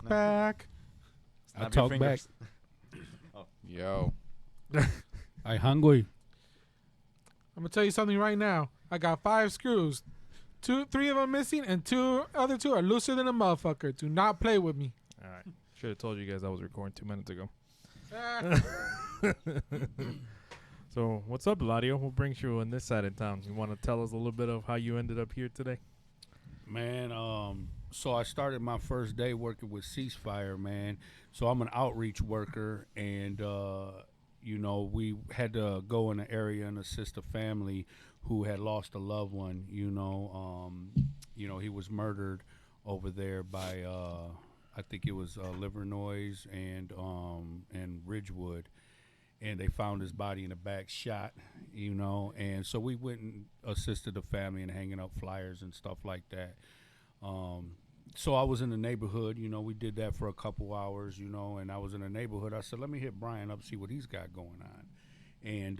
back. I talk back. Oh. Yo. I hungry. I'm gonna tell you something right now. I got 5 screws. 3 of them missing, and other two are looser than a motherfucker. Do not play with me. All right. Should have told you guys I was recording 2 minutes ago. So, what's up, Eladio? What brings you on this side of town? You want to tell us a little bit of how you ended up here today? Man, so I started my first day working with Ceasefire, man. So I'm an outreach worker, and, we had to go in an area and assist a family who had lost a loved one, he was murdered over there by, I think it was Livernois and Ridgewood. And they found his body in the back shot, and so we went and assisted the family in hanging up flyers and stuff like that. So I was in the neighborhood, we did that for a couple hours, and I was in the neighborhood. I said, let me hit Brian up, see what he's got going on. And,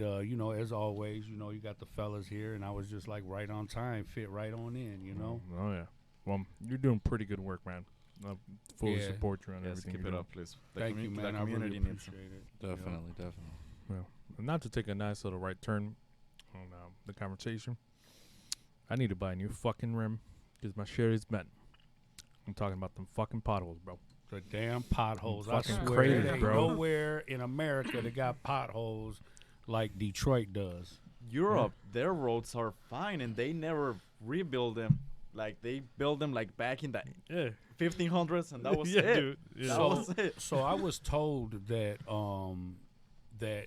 as always, you got the fellas here, and I was just like right on time, fit right on in, Oh, yeah. Well, you're doing pretty good work, man. I fully support you on everything. Keep it up, please. Thank you, man. I really appreciate it. Definitely. Well, not to take a nice little right turn on the conversation, I need to buy a new fucking rim because my shit is bent. I'm talking about them fucking potholes, bro. The damn potholes. I Fucking swear, crazy, there ain't bro. nowhere in America that got potholes like Detroit does. Europe, their roads are fine, and they never rebuild them. Like, they build them, like, back in the 1500s, and that was it. Dude. Yeah. That was it. So I was told that that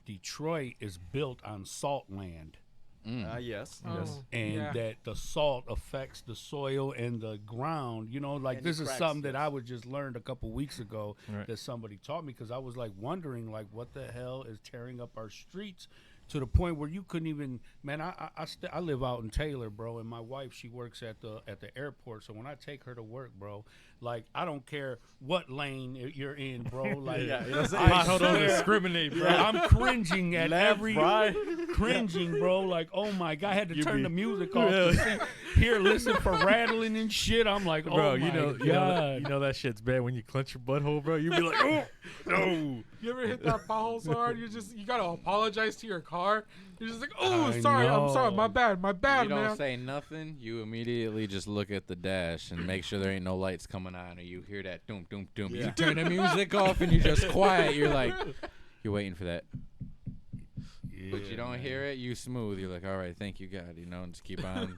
Detroit is built on salt land. Yes. Yes. And that the salt affects the soil and the ground. Like, And this is cracks, something that I was just learned a couple weeks ago Right. that somebody taught me, because I was like wondering, like, what the hell is tearing up our streets to the point where you couldn't even, man, I live out in Taylor, bro, and my wife, she works at the airport. So when I take her to work, bro, like, I don't care what lane you're in, bro. Like, I don't discriminate, bro. I'm cringing at Left, right. cringing, bro. Like, oh my God, I had to turn the music off to listen for rattling and shit. I'm like, Bro, oh my God. you know that shit's bad when you clench your butthole, bro. You be like, oh, no. You ever hit that pothole so hard? You gotta apologize to your car. You're just like, oh, I sorry, I'm know. sorry, my bad, You don't man. say nothing. You immediately just look at the dash and make sure there ain't no lights coming on, or you hear that doom, doom, doom. Yeah. You turn the music off and you're just quiet. You're like, you're waiting for that. But you don't hear it, you smooth. You're like, all right, thank you, God, and just keep on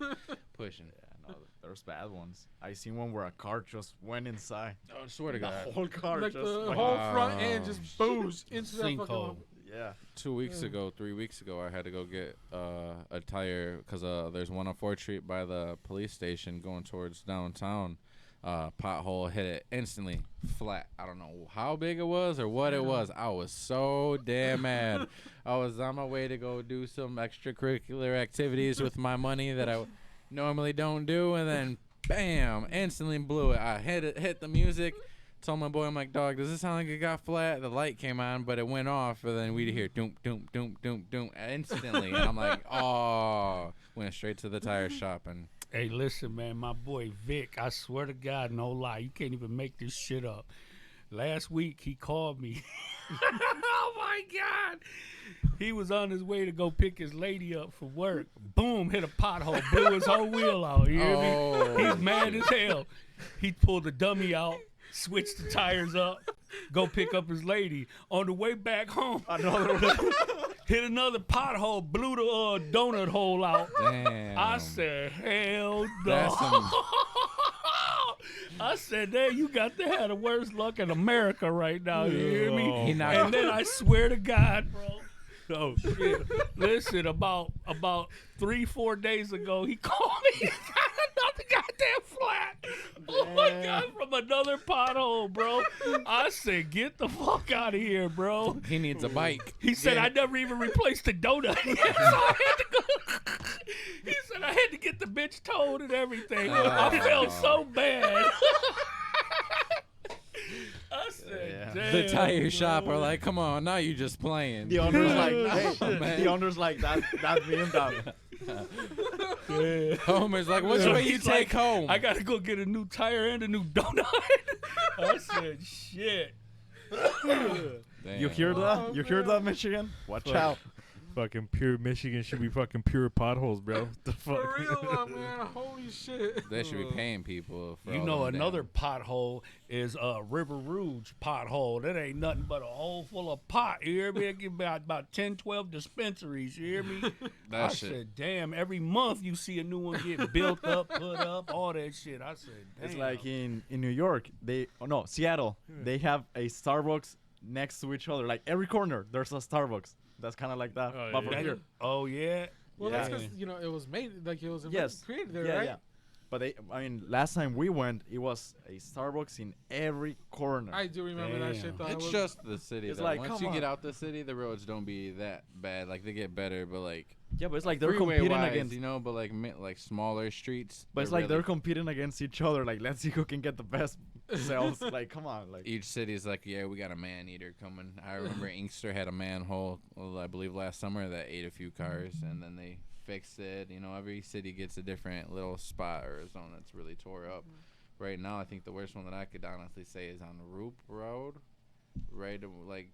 pushing. No, there's bad ones. I seen one where a car just went inside. Oh, I swear to The God. whole car Like just the went. whole front end just booze into that fucking Sinkhole. Yeah. 3 weeks ago, I had to go get a tire because there's one on 4th Street by the police station going towards downtown. Pothole hit it instantly flat. I don't know how big it was or what it was. I was so damn mad. I was on my way to go do some extracurricular activities with my money that I normally don't do, and then bam, instantly blew it. I hit the music. Told my boy, I'm like, dog, does this sound like it got flat? The light came on, but it went off, and then we'd hear doom, doom, doom, doom, doom instantly. And I'm like, oh, went straight to the tire shop. And Hey, listen, man, my boy Vic, I swear to God, no lie, you can't even make this shit up. Last week, he called me. Oh, my God. He was on his way to go pick his lady up for work. Boom, hit a pothole, blew his whole wheel out. You hear me? He's mad as hell. He pulled the dummy out, switched the tires up, go pick up his lady. On the way back home, hit another pothole, blew the donut hole out. damn. I said, hell no. That's some- I said, "Hey, you got to have the worst luck in America right now." You hear me? He knocked- And then I swear to God, bro. Oh shit! Listen, about 3-4 days ago, he called me. Another goddamn flat. Oh my God! From another pothole, bro. I said, "Get the fuck out of here, bro." he needs a bike. He said, "I never even replaced the donut." So I had to go. He said, "I had to get the bitch towed and everything." I felt so bad. I said, damn. The tire shop are like, come on, now you just playing. The owner's like, Man. the owner's like, that's me and that. Homer's like, which way you He's take like, home? I gotta go get a new tire and a new donut. I said, shit. Damn. You hear that? Oh, You hear man. that, Michigan? Watch Fuck. out. Fucking pure Michigan should be fucking pure potholes, bro. The fuck? For real, man. Holy shit. They should be paying people for You all know, them another damn- pothole is River Rouge pothole. That ain't nothing but a hole full of pot. You hear me? I get about 10, 12 dispensaries. You hear me? That I shit. said, damn, every month you see a new one get built up, put up, all that shit. I said, damn. It's like in New York, Seattle, they have a Starbucks next to each other. Like every corner, there's a Starbucks. That's kind of like that. Oh, but from yeah. here. Oh, yeah? Well, Yeah. that's because, it was made, like, it was Yes. created there, Yeah, right? yeah. But last time we went, it was a Starbucks in every corner. I do remember that Damn. shit, though. It's just the city. It's Though. like, Once come you get on. out the city, the roads don't be that bad. Like they get better, but like yeah, but it's like they're freeway competing wise, against. but like smaller streets. But it's like they're competing against each other. Like, let's see who can get the best sales. Like, come on. Like, each city's like, yeah, we got a man eater coming. I remember Inkster had a manhole, I believe last summer that ate a few cars, and then they fixed it. Every city gets a different little spot or a zone that's really tore up. Right now, I think the worst one that I could honestly say is on Roop Road, right, like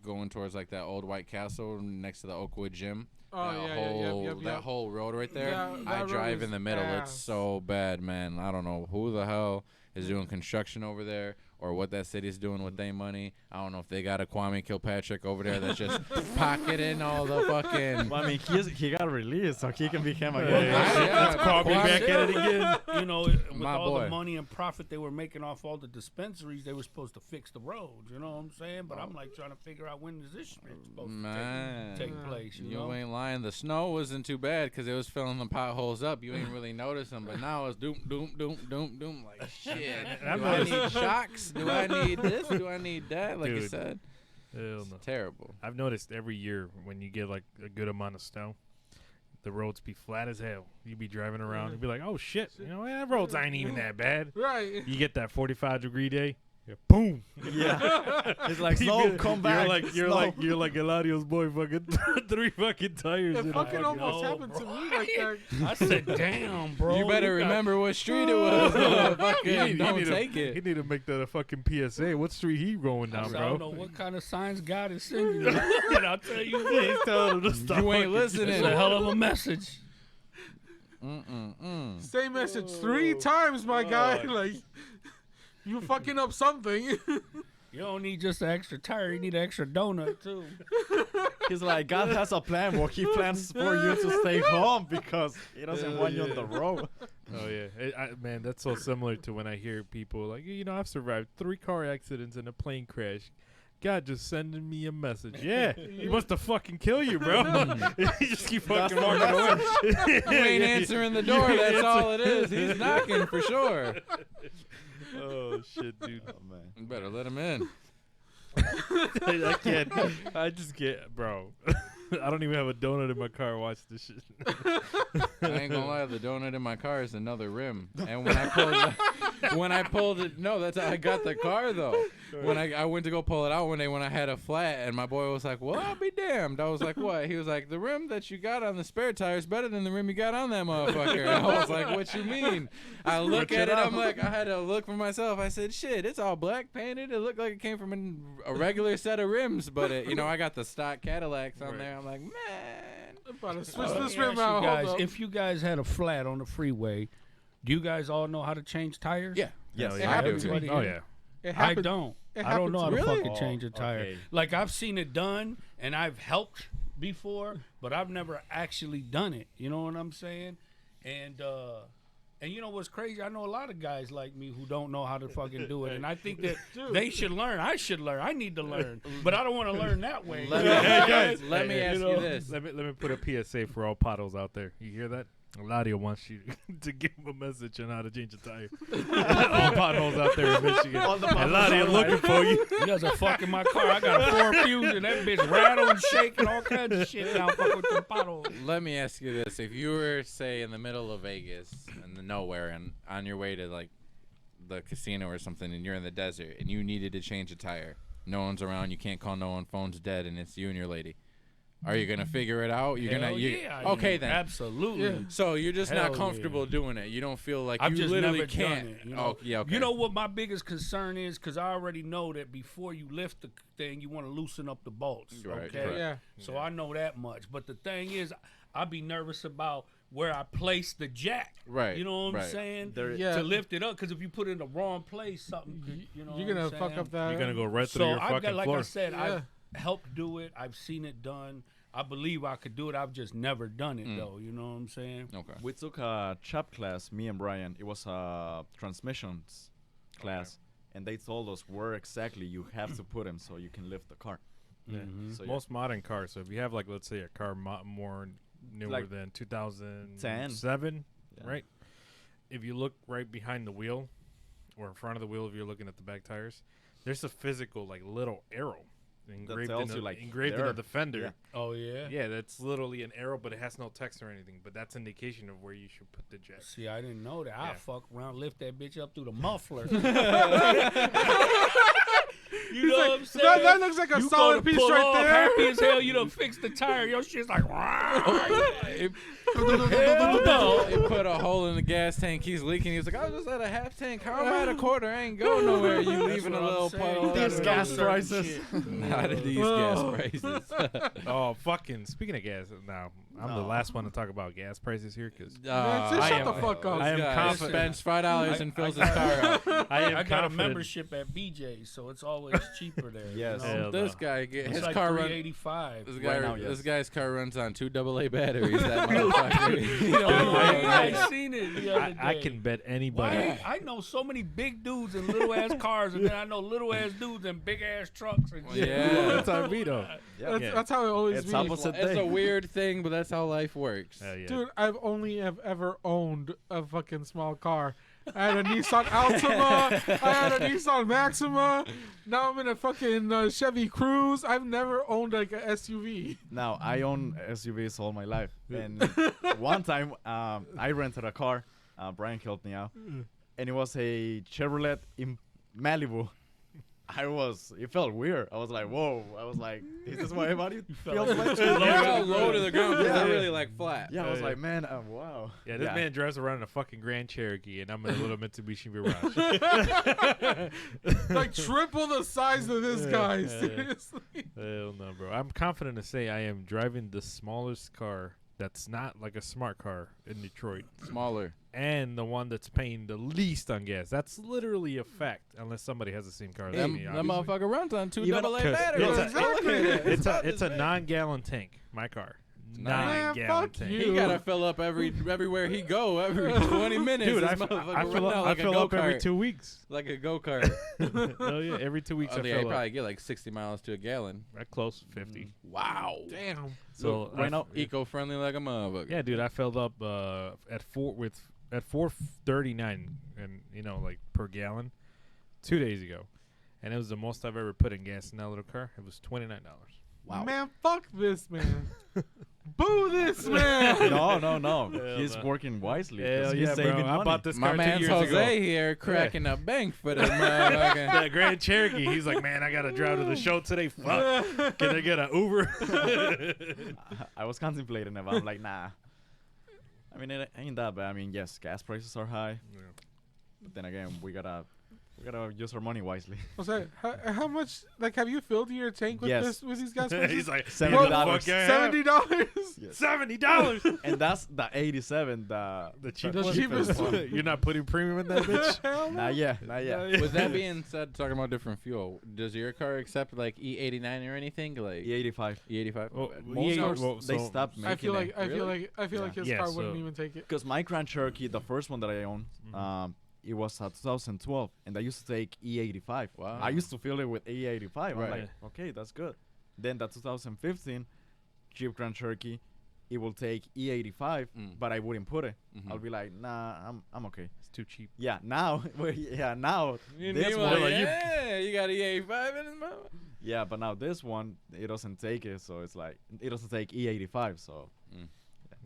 going towards like that old White Castle next to the Oakwood Gym. Oh, that yeah, whole, yep. That whole road right there. Yeah, I that road drive is in the middle. It's ass. so bad, man. I don't know who the hell is doing construction over there or what that city's doing with their money. I don't know if they got a Kwame Kilpatrick over there that's just pocketing all the fucking. well, I mean, he got released, so he can become a Yeah, Kwame back at it again. You know, with My all boy. the money and profit they were making off all the dispensaries, they were supposed to fix the roads. You know what I'm saying? But I'm like trying to figure out when is this shit supposed Man, to take place. You you know? ain't lying. The snow wasn't too bad because it was filling the potholes up. You ain't really notice them, but now it's doom, doom, doom, doom, doom. Like shit. I've Do I noticed- need shocks? Do I need this? Do I need that? Like you Dude. said, Hell it's no. terrible. I've noticed every year when you get like a good amount of snow, the roads be flat as hell. You be driving around, you be like, oh shit, that roads ain't even that bad. Right. You get that 45-degree day, boom. Yeah. It's like, You no, be- come back. You're like Eladio's boy, fucking 3 fucking tires. It in a fucking almost Oh, happened to bro. me like that. I said, damn, bro. You better got- remember what street it was. Motherfucker. Don't take He it. need to make that a fucking PSA. What street he going I down, said, bro? I don't know what kind of signs God is sending you. But I'll tell you what. He's telling him to stop. You ain't fucking- listening. It's a hell of a message. Same message 3 times, my guy. Like, you fucking up something. You don't need just an extra tire. You need an extra donut, too. He's like, God has a plan. Well, he plans for you to stay home because he doesn't want you on the road. Oh yeah, man, that's so similar to when I hear people like, I've survived 3 car accidents and a plane crash. God just sending me a message. Yeah, he wants to fucking kill you, bro. You just keep fucking the walking away. You ain't answering the door. That's all it is. He's knocking for sure. Oh shit, dude. Oh, man. You better let him in. I can't. I just can't, bro. I don't even have a donut in my car. Watch this shit. I ain't gonna lie, the donut in my car is another rim. And when I pulled it, no, that's how I got the car though. When I went to go pull it out one day when I had a flat, and my boy was like, "Well, I'll be damned." I was like, "What?" He was like, "The rim that you got on the spare tire is better than the rim you got on that motherfucker." And I was like, "What you mean?" I look at it, I'm like, I had to look for myself. I said, "Shit, it's all black painted. It looked like it came from a regular set of rims, but I got the stock Cadillacs on Right. there." I'm like, man. I'm about to switch Let this me rim ask out. you Hold guys, up. if you guys had a flat on the freeway, do you guys all know how to change tires? Yeah. Yes. Hell It yeah. happened to me. Everybody Oh here? yeah. It I happened. don't. it I don't know how to happened to me. fucking change a tire. okay. Like I've seen it done, and I've helped before, but I've never actually done it. You know what I'm saying? And you know what's crazy? I know a lot of guys like me who don't know how to fucking do it, and I think that they should learn. I should learn. I need to learn, but I don't want to learn that way. Let You me- know? Hey, guys, let me ask you know, this. Let me put a PSA for all potholes out there. You hear that? Eladio wants you to give him a message on how to change a tire. All potholes out there in Michigan. All the potholes Eladio are looking for you. You guys are fucking my car. I got a Ford Fusion. That bitch rattle and shake and all kinds of shit now. Fucking with the potholes. Let me ask you this: if you were, say, in the middle of Vegas, in the nowhere, and on your way to like the casino or something, and you're in the desert, and you needed to change a tire, no one's around, you can't call no one, phone's dead, and it's you and your lady, Are you gonna figure it out? You're Hell gonna. yeah, Okay then. Absolutely. Yeah. So you're just Hell not comfortable doing it. You don't feel like I've you just literally never can't. done it. You know? Oh, yeah. Okay. You know what my biggest concern is? Because I already know that before you lift the thing, you want to loosen up the bolts. Right, Okay. correct. Yeah. So I know that much. But the thing is, I'd be nervous about where I place the jack. Right, You know what I'm right. saying? Yeah. To lift it up, because if you put it in the wrong place, something could, you know. You're what gonna I'm fuck saying? up that. You're gonna go right through So your I've fucking got, like floor. I said, Yeah. I've helped do it. I've seen it done. I believe I could do it. I've just never done it though. You know what I'm saying? Okay. We took a chop class, me and Brian. It was a transmissions class, and they told us where exactly you have to put them so you can lift the car. Yeah. Mhm. So Most modern cars. So if you have like, let's say, a car more newer Like than 2007, Yeah. right? If you look right behind the wheel, or in front of the wheel, if you're looking at the back tires, there's a physical like little arrow engraved tells in you, the, like, engraved in there. the fender. Yeah. Oh yeah. Yeah, that's literally an arrow, but it has no text or anything. But that's indication of where you should put the jack. See, I didn't know that. Yeah. I fuck around, lift that bitch up through the muffler. You know what I'm saying? That looks like a You solid go to piece pull right off, there. happy as hell. You done fixed the tire. Your shit's like. It, Hell no. it put a hole in the gas tank. He's leaking. He's like, I was just at a half tank. How am I at a quarter? I ain't going nowhere. You leaving a what I'm little saying. puddle. These These out gas of certain prices. shit. Not at these Oh. gas prices. Oh, fucking! Speaking of gas, now I'm the No. last one to talk about gas prices here because Man, just I shut am- the fuck up. I am confident. Spends $5 and fills I his car up. I am I got a confident. membership at BJ's, so it's always cheaper there. Yes. You know? Hell This no. guy, It's his like car runs. $385. This Right guy, now, this yes. guy's car runs on 2 AA batteries. That motherfucker. You know, Oh, yeah, like- I seen it the other day. I can bet anybody. Why? I know so many big dudes in little ass cars, and then I know little ass dudes in big ass trucks and shit. Yeah. That's how me though. Yeah. That's, Yeah. that's how it always It's be. opposite It's day. a weird thing, but that's how life works. Hell yeah. Dude, I've only have ever owned a fucking small car. I had a Nissan Altima. I had a Nissan Maxima. Now I'm in a fucking Chevy Cruze. I've never owned like a SUV. Now I own SUVs all my life, and one time I rented a car. Brian helped me out, and it was a Chevrolet in Malibu. It felt weird. I was like, whoa. I was like, is this what everybody feels like? You felt low to the ground because Yeah. they're really like flat. Yeah, I was Yeah. like, man, wow. Yeah, this man drives around in a fucking Grand Cherokee, and I'm in a little Mitsubishi Mirage. Like triple the size of this guy. yeah. Seriously. Hell no, bro. I'm confident to say I am driving the smallest car that's not like a smart car in Detroit, Smaller. and the one that's paying the least on gas. That's literally a fact, unless somebody has the same car as me. That obviously. motherfucker runs on 2 Even- AA 'Cause batteries. it's a- Exactly. It's a non-gallon tank. My car, Man, non-gallon fuck tank. you. He gotta fill up everywhere he go every 20 minutes. Dude, This I motherfucker fill run out up, like I a fill up every go-kart. 2 weeks. Like a go-kart. Hell yeah, every 2 weeks Oh, I yeah, you fill up. probably get like 60 miles to a gallon. Right close, 50. Wow. Damn. So right now, Eco-friendly like a motherfucker. yeah, dude, I filled up at 4.39, and like per gallon, 2 days ago, and it was the most I've ever put in gas in that little car. It was $29. wow. Man, fuck this man. Boo this man. No. Hell He's no. working wisely. 'cause Hell he's yeah, saving bro! money. I bought this My car 2 man's years Jose ago. here cracking a bank for this motherfucker. The Grand Cherokee. He's like, man, I gotta drive to the show today. Fuck, can I get an Uber? I was contemplating about. I'm like, nah. I mean, it ain't that bad. I mean, yes, gas prices are high, but then again, we gotta use our money wisely. Jose, how much like have you filled your tank with Yes. with these gas prices? He's like, $70. $70. $70. And that's the 87. The cheapest cheapest one. You're not putting premium in that bitch. Hell no. Not yet. With that being said, talking about different fuel, does your car accept like E89 or anything? Like E85. E85? Well, Most yeah, cars, well, they so- stopped making I feel like it. I feel Really? like I feel like his Yeah, car wouldn't so- even take it. Because my Grand Cherokee, the first one that I owned, it was 2012, and I used to take E85. Wow. I used to fill it with E85. I'm Right. like, okay, that's good. Then the 2015 Jeep Grand Cherokee, it will take E85, but I wouldn't put it. Mhm. I'll be like, nah, I'm okay. It's too cheap. Yeah, now, now You this need one, one, like, you- yeah, you got E85 in his mouth. yeah, but now this one, it doesn't take it, so it's like it doesn't take E85. So,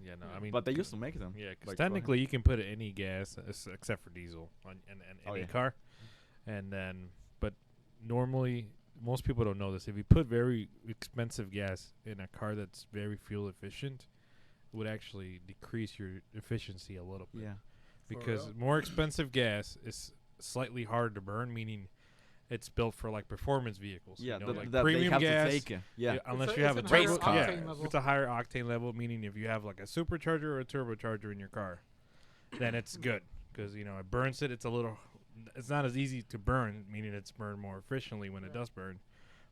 Yeah, no, I mean, but they used to make them. yeah, because like, technically you can put any gas except for diesel on any Oh, yeah. car, and then, but normally most people don't know this. If you put very expensive gas in a car that's very fuel efficient, it would actually decrease your efficiency a little bit. Yeah. Because real? more expensive gas is slightly harder to burn, meaning it's built for like performance vehicles. Yeah, you know, that like they premium have gas. to take it. Yeah. Unless a- you have a it's a higher turbo, octane level. it's a higher octane level, meaning if you have like a supercharger or a turbocharger in your car, then it's good because you know it burns it. It's a little, it's not as easy to burn, meaning it's burned more efficiently when it does burn.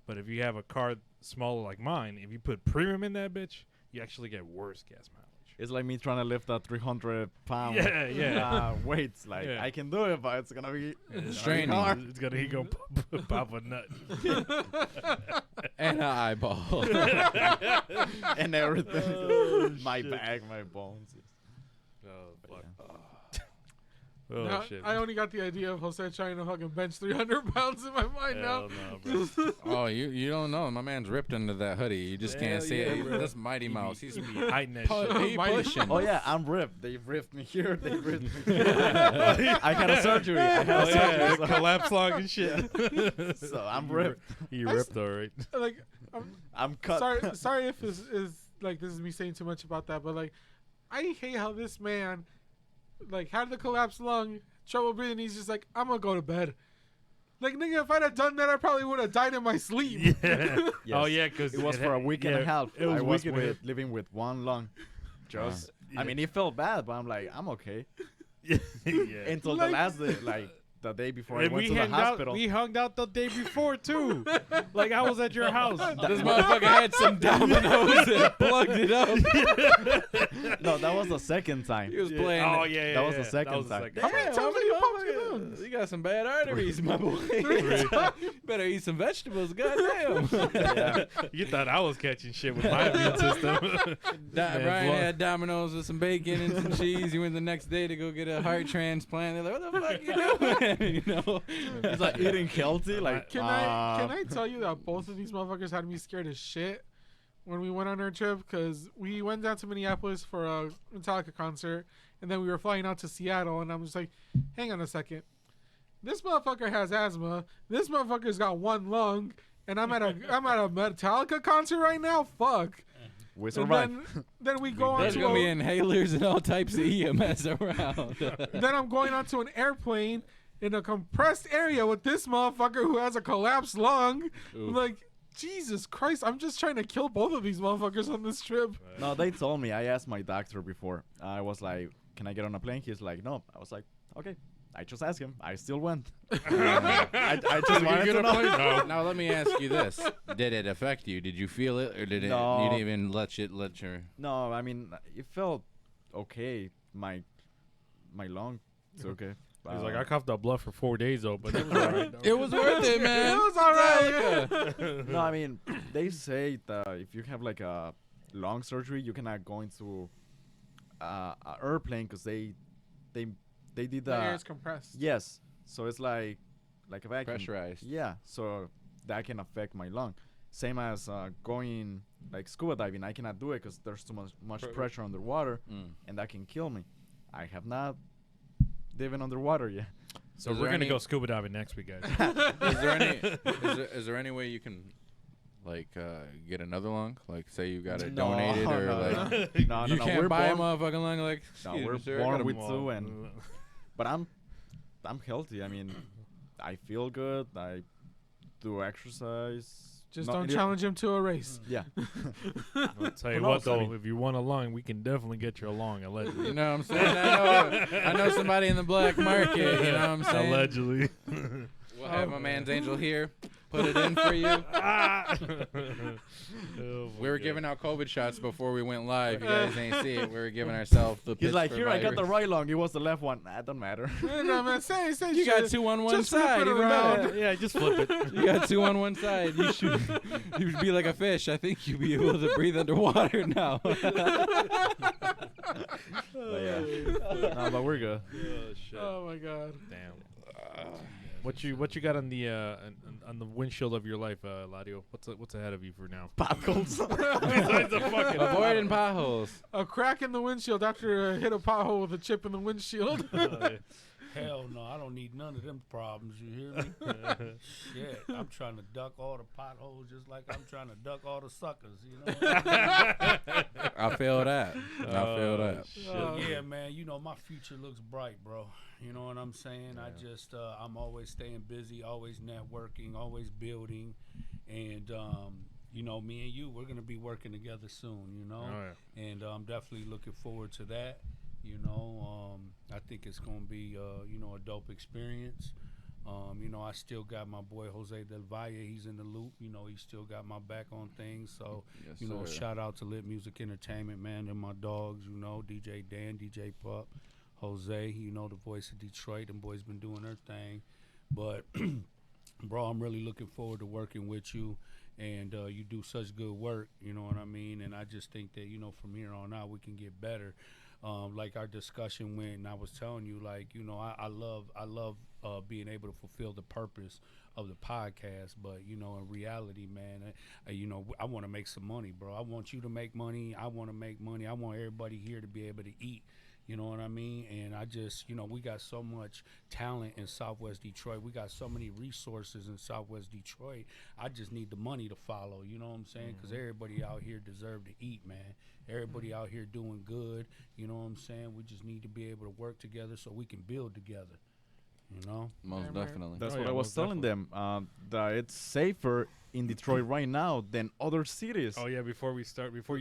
But if you have a car smaller like mine, if you put premium in that bitch, you actually get worse gas mileage. It's like me trying to lift a 300-pound Yeah. weights. Like Yeah. I can do it, but it's gonna be Straining. hard. It's gonna go pop a nut. And an eyeball. and everything. My back, my bones. Oh fuck. Now, Oh shit. I only got the idea of Jose trying to fucking bench 300 pounds in my mind Hell now. no, bro. Oh, you don't know. My man's ripped under that hoodie. You just can't Hell see yeah, it. bro. That's Mighty Mouse. He He's be hiding that shit. he Mighty pushing. Oh yeah, I'm ripped. They ripped me here. They ripped me. I had a surgery. I had Oh a surgery. yeah, so- collapse log and shit. So I'm ripped. You I ripped, all right. Like, I'm cut. sorry if this is me saying too much about that, but like, I hate how this man, like, had the collapsed lung, trouble breathing. He's just like, I'm gonna go to bed. Like, nigga, if I'd have done that, I probably would have died in my sleep. Yeah. Yes. Oh yeah, because It was for a week and a half. It was I was week and a half. living with one lung. Just, Yeah. I mean, it felt bad, but I'm like, I'm okay. yeah. Until Like- the last day, like the day before I And went we to the hung out. hospital. We hung out the day before too. Like I was at your house. This motherfucker had some dominoes and plugged it up. No, that was the second time. He was Yeah. playing. Oh yeah, yeah. That was the yeah. second That was the time. second How many Damn, times have you popped motherfucker, your lungs? You got some bad arteries, my boy. Better eat some vegetables. Goddamn. Yeah. You thought I was catching shit with my immune system. Man, Brian blood. had Domino's with some bacon and some cheese. He went the next day to go get a heart transplant. They're like, "What the fuck you doing?" You know. He's like eating healthy. Like, Can I tell you that both of these motherfuckers had me scared as shit when we went on our trip? Because we went down to Minneapolis for a Metallica concert, and then we were flying out to Seattle, and I'm just like, hang on a second. This motherfucker has asthma. This motherfucker's got one lung, and I'm at a Metallica concert right now? Fuck. we And survived. then we go on There's to gonna be a, inhalers and all types of EMS around. then I'm going onto an airplane in a compressed area with this motherfucker who has a collapsed lung. Oof. Like, Jesus Christ, I'm just trying to kill both of these motherfuckers on this trip. No, they told me. I asked my doctor before. I was like, "Can I get on a plane?" He's like, "No." I was like, "Okay." I just asked him. I still went. I just wanted to know. Now let me ask you this: did it affect you? Did you feel it, or did it? No. You didn't even let your. No, I mean, it felt okay. My lung, it's okay. He's like, I coughed up blood for 4 days though, but it was alright. It was worth it, man. It was alright. No, I mean, they say that if you have like a lung surgery, you cannot go into a airplane because they did The air is compressed. yes. So it's like a vacuum. Pressurized. Yeah. So that can affect my lung. Same as going like scuba diving. I cannot do it because there's too much pressure underwater, and that can kill me. I have not diving underwater yet. So Is we're there gonna any- go scuba diving next week, guys. Is there any way you can, like, get another lung? Like, say you got it No, donated, or no, like, no, you no, can't we're buy a born, motherfucking lung. Like, No, "Excuse we're me, sir, I born got a with lung." two, and but I'm healthy. I mean, I feel good. I do exercise. Just No, don't yeah. challenge him to a race. Yeah. I'll tell you Who what knows? I though, mean- if you want a lung, we can definitely get you a lung, allegedly. You know what I'm saying? I know somebody in the black market. You know what I'm saying? Allegedly. We'll have my man's Angel here. Put it in for you. We were giving out COVID shots before we went live. You guys ain't see it. We were giving ourselves the. He's like, Pittsburgh here, I got the virus. right lung. It was the left one. That don't matter. No, man, say You got shit. two on one Just flip side. it Even around. better. Yeah, just flip it. You got two on one side. You should be like a fish. I think you'd be able to breathe underwater now. But yeah. No, but we're good. Oh shit. Oh my god. Damn. What you got on the windshield of your life, Eladio? What's ahead of you for now? Potholes. Besides the fucking Avoiding potholes. A crack in the windshield after I hit a pothole with a chip in the windshield. Hell no, I don't need none of them problems. You hear me? Shit, I'm trying to duck all the potholes just like I'm trying to duck all the suckers. You know? I feel that. I feel that. But yeah, man. You know, my future looks bright, bro. You know what I'm saying? I just, I'm always staying busy, always networking, always building, and you know, me and you, we're gonna be working together soon. You know, and I'm definitely looking forward to that. You know, I think it's gonna be, you know, a dope experience. You know, I still got my boy Jose Del Valle. He's in the loop. You know, he still got my back on things. So, Yes, you know, sir. shout out to Lit Music Entertainment, man, and my dogs. You know, DJ Dan, DJ Pup, Jose. You know, the voice of Detroit. Them boys been doing their thing. But, bro, I'm really looking forward to working with you. And you do such good work. You know what I mean? And I just think that, you know, from here on out, we can get better. Like our discussion went, and I was telling you, like, you know, I love being able to fulfill the purpose of the podcast. But, you know, in reality, man, you know, I want to make some money, bro. I want you to make money. I want to make money. I want everybody here to be able to eat. You know what I mean? And I just, you know, we got so much talent in Southwest Detroit. We got so many resources in Southwest Detroit. I just need the money to follow. You know what I'm saying? Because everybody out here deserve to eat, man. Everybody out here doing good. You know what I'm saying? We just need to be able to work together so we can build together. You know? Most Yeah, man. definitely. That's Oh, what yeah, I was most telling them. That it's safer in Detroit right now than other cities. Oh yeah, before you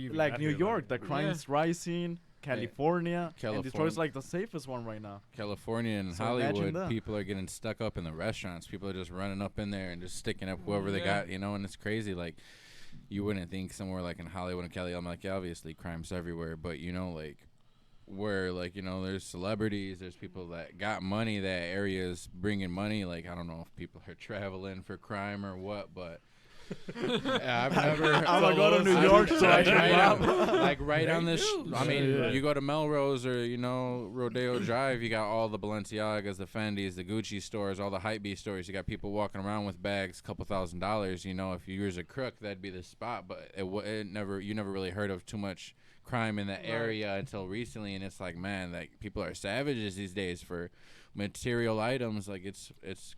even Like got New here, York, the crime's rising. California, and Detroit's like the safest one right now. California and So imagine Hollywood, that. people are getting stuck up in the restaurants. People are just running up in there and just sticking up whoever they got, you know, and it's crazy. Like, you wouldn't think somewhere like in Hollywood and Cali, I'm like, yeah, obviously crime's everywhere, but, you know, like, where, like, you know, there's celebrities, there's people that got money, that area's bringing money. Like, I don't know if people are traveling for crime or what, but yeah, I've never. I'm gonna go to New York so I can rob. Like right on this. I mean, you go to Melrose or, you know, Rodeo Drive. You got all the Balenciagas, the Fendis, the Gucci stores, all the Hypebeast stores. You got people walking around with bags, couple $1,000s. You know, if you was a crook, that'd be the spot. But it never. You never really heard of too much crime in that area until recently. And it's like, man, like people are savages these days for material items. Like it's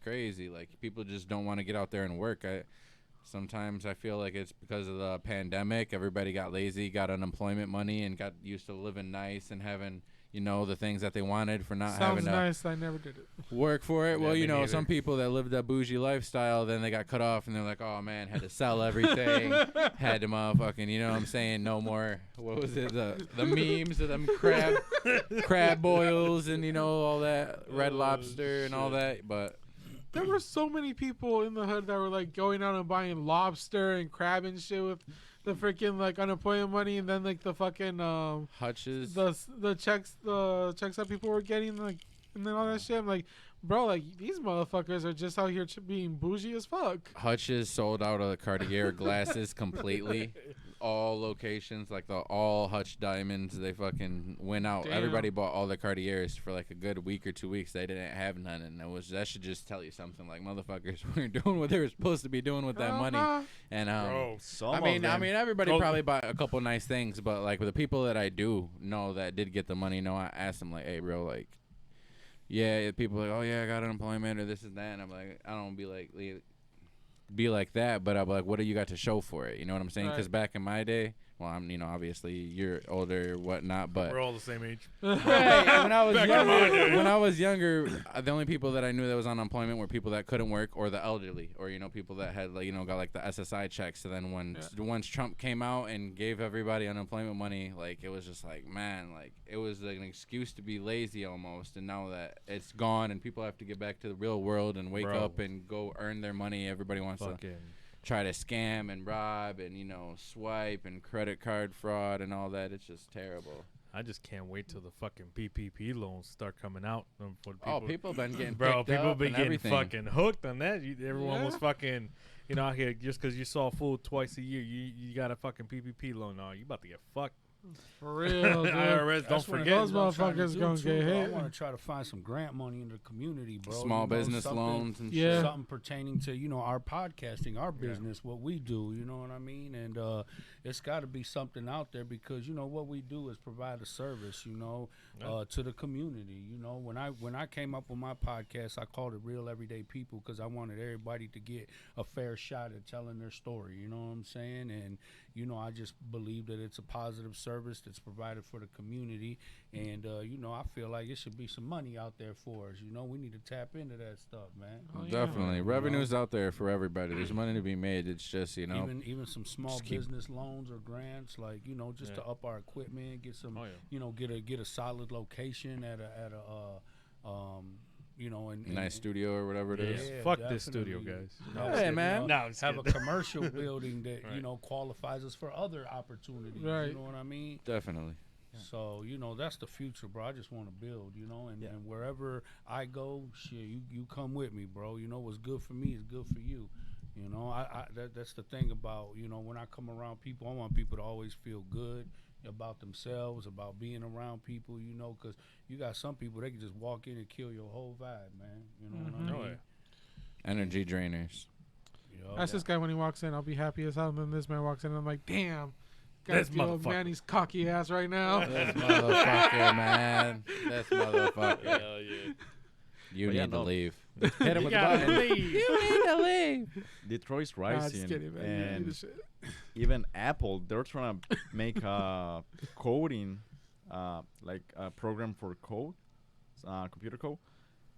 crazy. Like people just don't want to get out there and work. Sometimes I feel like it's because of the pandemic. Everybody got lazy, got unemployment money, and got used to living nice and having, you know, the things that they wanted for not having Sounds to nice. I never did it. work for it. Yeah, Well, you me know, neither. some people that lived that bougie lifestyle, then they got cut off, and they're like, oh, man, had to sell everything. Had to motherfucking, you know what I'm saying, no more, what was it, the memes of them crab boils and, you know, all that, Red Lobster and all that, but... There were so many people in the hood that were like going out and buying lobster and crab and shit with the freaking like unemployment money, and then like the fucking Hutch's. the checks that people were getting, like, and then all that shit. I'm like, bro, like these motherfuckers are just out here being bougie as fuck. Hutch's sold out of the Cartier glasses completely. All locations, like the all Hutch diamonds, they fucking went out. Damn. Everybody bought all the Cartiers for like a good week or 2 weeks. They didn't have none, and that should just tell you something. Like motherfuckers weren't doing what they were supposed to be doing with that money. And Bro, Some I of mean, them. everybody Go- probably bought a couple nice things, but like with the people that I do know that did get the money, I asked them like, hey, bro, like, yeah, people are like, oh yeah, I got unemployment or this and that, and I'm like, I don't be like that, but I'm like, what do you got to show for it? You know what I'm saying? Because Right. back in my day, well, I'm, you know, obviously you're older, whatnot, but we're all the same age. right, when I was Back in my younger, day. the only people that I knew that was on unemployment were people that couldn't work or the elderly, or, you know, people that had, like, you know, got like the SSI checks. So then once Trump came out and gave everybody unemployment money, like it was just like, man, like it was like an excuse to be lazy almost. And now that it's gone and people have to get back to the real world and wake Bro. up and go earn their money, everybody wants to Fucking try to scam and rob and, you know, swipe and credit card fraud and all that. It's just terrible. I just can't wait till the fucking PPP loans start coming out. For Oh, people have been getting bro, picked people up been and getting everything. fucking hooked on that. Everyone was Yeah. fucking, you know, out here just because you saw food twice a year, you got a fucking PPP loan. No, you about to get fucked. For real, dude. IRS, don't That's one of forget. Those the things I'm trying motherfuckers do, gonna too, get bro. I hit. want to try to find some grant money in the community, bro. Small You know, business something- loans and Yeah. shit. something pertaining to our podcasting, our business, what we do, you know what I mean? And it's got to be something out there because what we do is provide a service, to the community. When I came up with my podcast, I called it Real Everyday People because I wanted everybody to get a fair shot at telling their story. You know what I'm saying? And I just believe that it's a positive service that's provided for the community, and I feel like it should be some money out there for us. We need to tap into that stuff, man. Oh, yeah. Definitely. Revenue's out there for everybody. There's money to be made. It's just, Even some small Just keep- business loans or grants, like just Yeah. to up our equipment, get some, Oh, yeah. get a solid location at a and nice studio or whatever it is. Yeah, Fuck this studio, definitely. guys. Hey, man. No, I'm just Have a kidding. commercial building that Right. qualifies us for other opportunities. Right. You know what I mean? Definitely. So that's the future, bro. I just want to build, and wherever I go, shit, you come with me, bro. What's good for me is good for you. That's the thing about when I come around people, I want people to always feel good about themselves, about being around people, because you got some people they can just walk in and kill your whole vibe, man. You know what I Oh, mean? yeah. Energy drainers. Yo, That's this guy when he walks in. I'll be happy as hell. And then this man walks in, and I'm like, damn. Gotta This feel motherfucker. Manny's cocky ass right now. This motherfucker, man. This motherfucker. Hell yeah. You But yeah, need to no. leave. Hit him You with the gotta button. leave. need to leave. Detroit's Nah, rising, just kidding, man. You need and to shit. even Apple, they're trying to make a coding, like a program for code, computer code.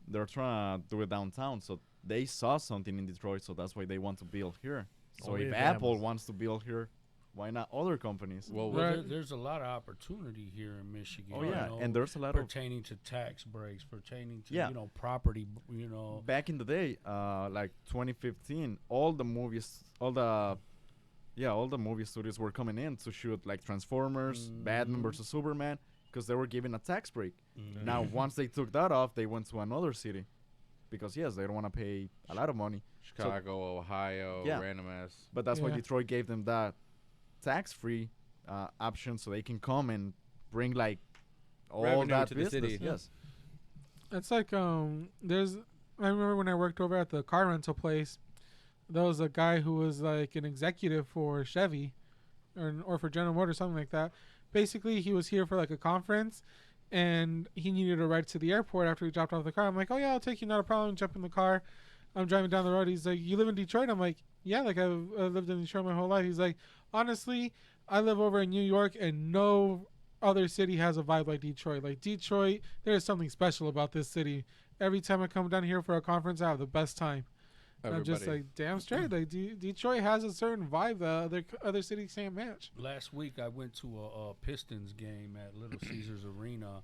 They're trying to do it downtown, so they saw something in Detroit, so that's why they want to build here. So Only if if Apple Amazon- wants to build here, why not other companies? Well, Right. there's a lot of opportunity here in Michigan. Oh yeah, and there's a lot of pertaining to tax breaks, pertaining to Yeah. property, back in the day, like 2015, all the movie studios were coming in to shoot like Transformers, Batman Mhm. versus Superman, because they were given a tax break. Mhm. Now, once they took that off, they went to another city, because yes, they don't want to pay a lot of money. Chicago, Ohio, Yeah. random ass. But that's why Yeah. Detroit gave them that tax-free option, so they can come and bring like all Revenue that to the business. city. Yes. It's like there's. I remember when I worked over at the car rental place. There was a guy who was like an executive for Chevy, or for General Motors, something like that. Basically, he was here for like a conference, and he needed a ride to the airport after he dropped off the car. I'm like, oh yeah, I'll take you, not a problem. Jump in the car. I'm driving down the road. He's like, you live in Detroit? I'm like, yeah, like I've lived in Detroit my whole life. He's like, honestly, I live over in New York, and no other city has a vibe like Detroit. Like Detroit, there is something special about this city. Every time I come down here for a conference, I have the best time. And I'm just like, damn straight. Like Detroit has a certain vibe that other cities can't match. Last week I went to a Pistons game at Little Caesars Arena.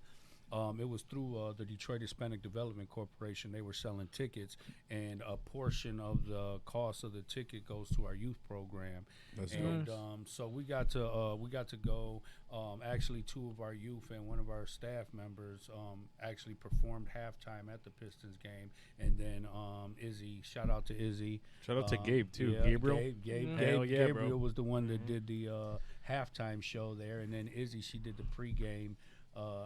It was through the Detroit Hispanic Development Corporation. They were selling tickets, and a portion of the cost of the ticket goes to our youth program. That's And nice. so we got to go. Actually, two of our youth and one of our staff members actually performed halftime at the Pistons game. And then Izzy, shout out to Izzy. Shout out to Gabe, too. Yeah, Gabriel. Gabriel Hell yeah, bro. Gabriel was the one that did the halftime show there, and then Izzy, she did the pregame.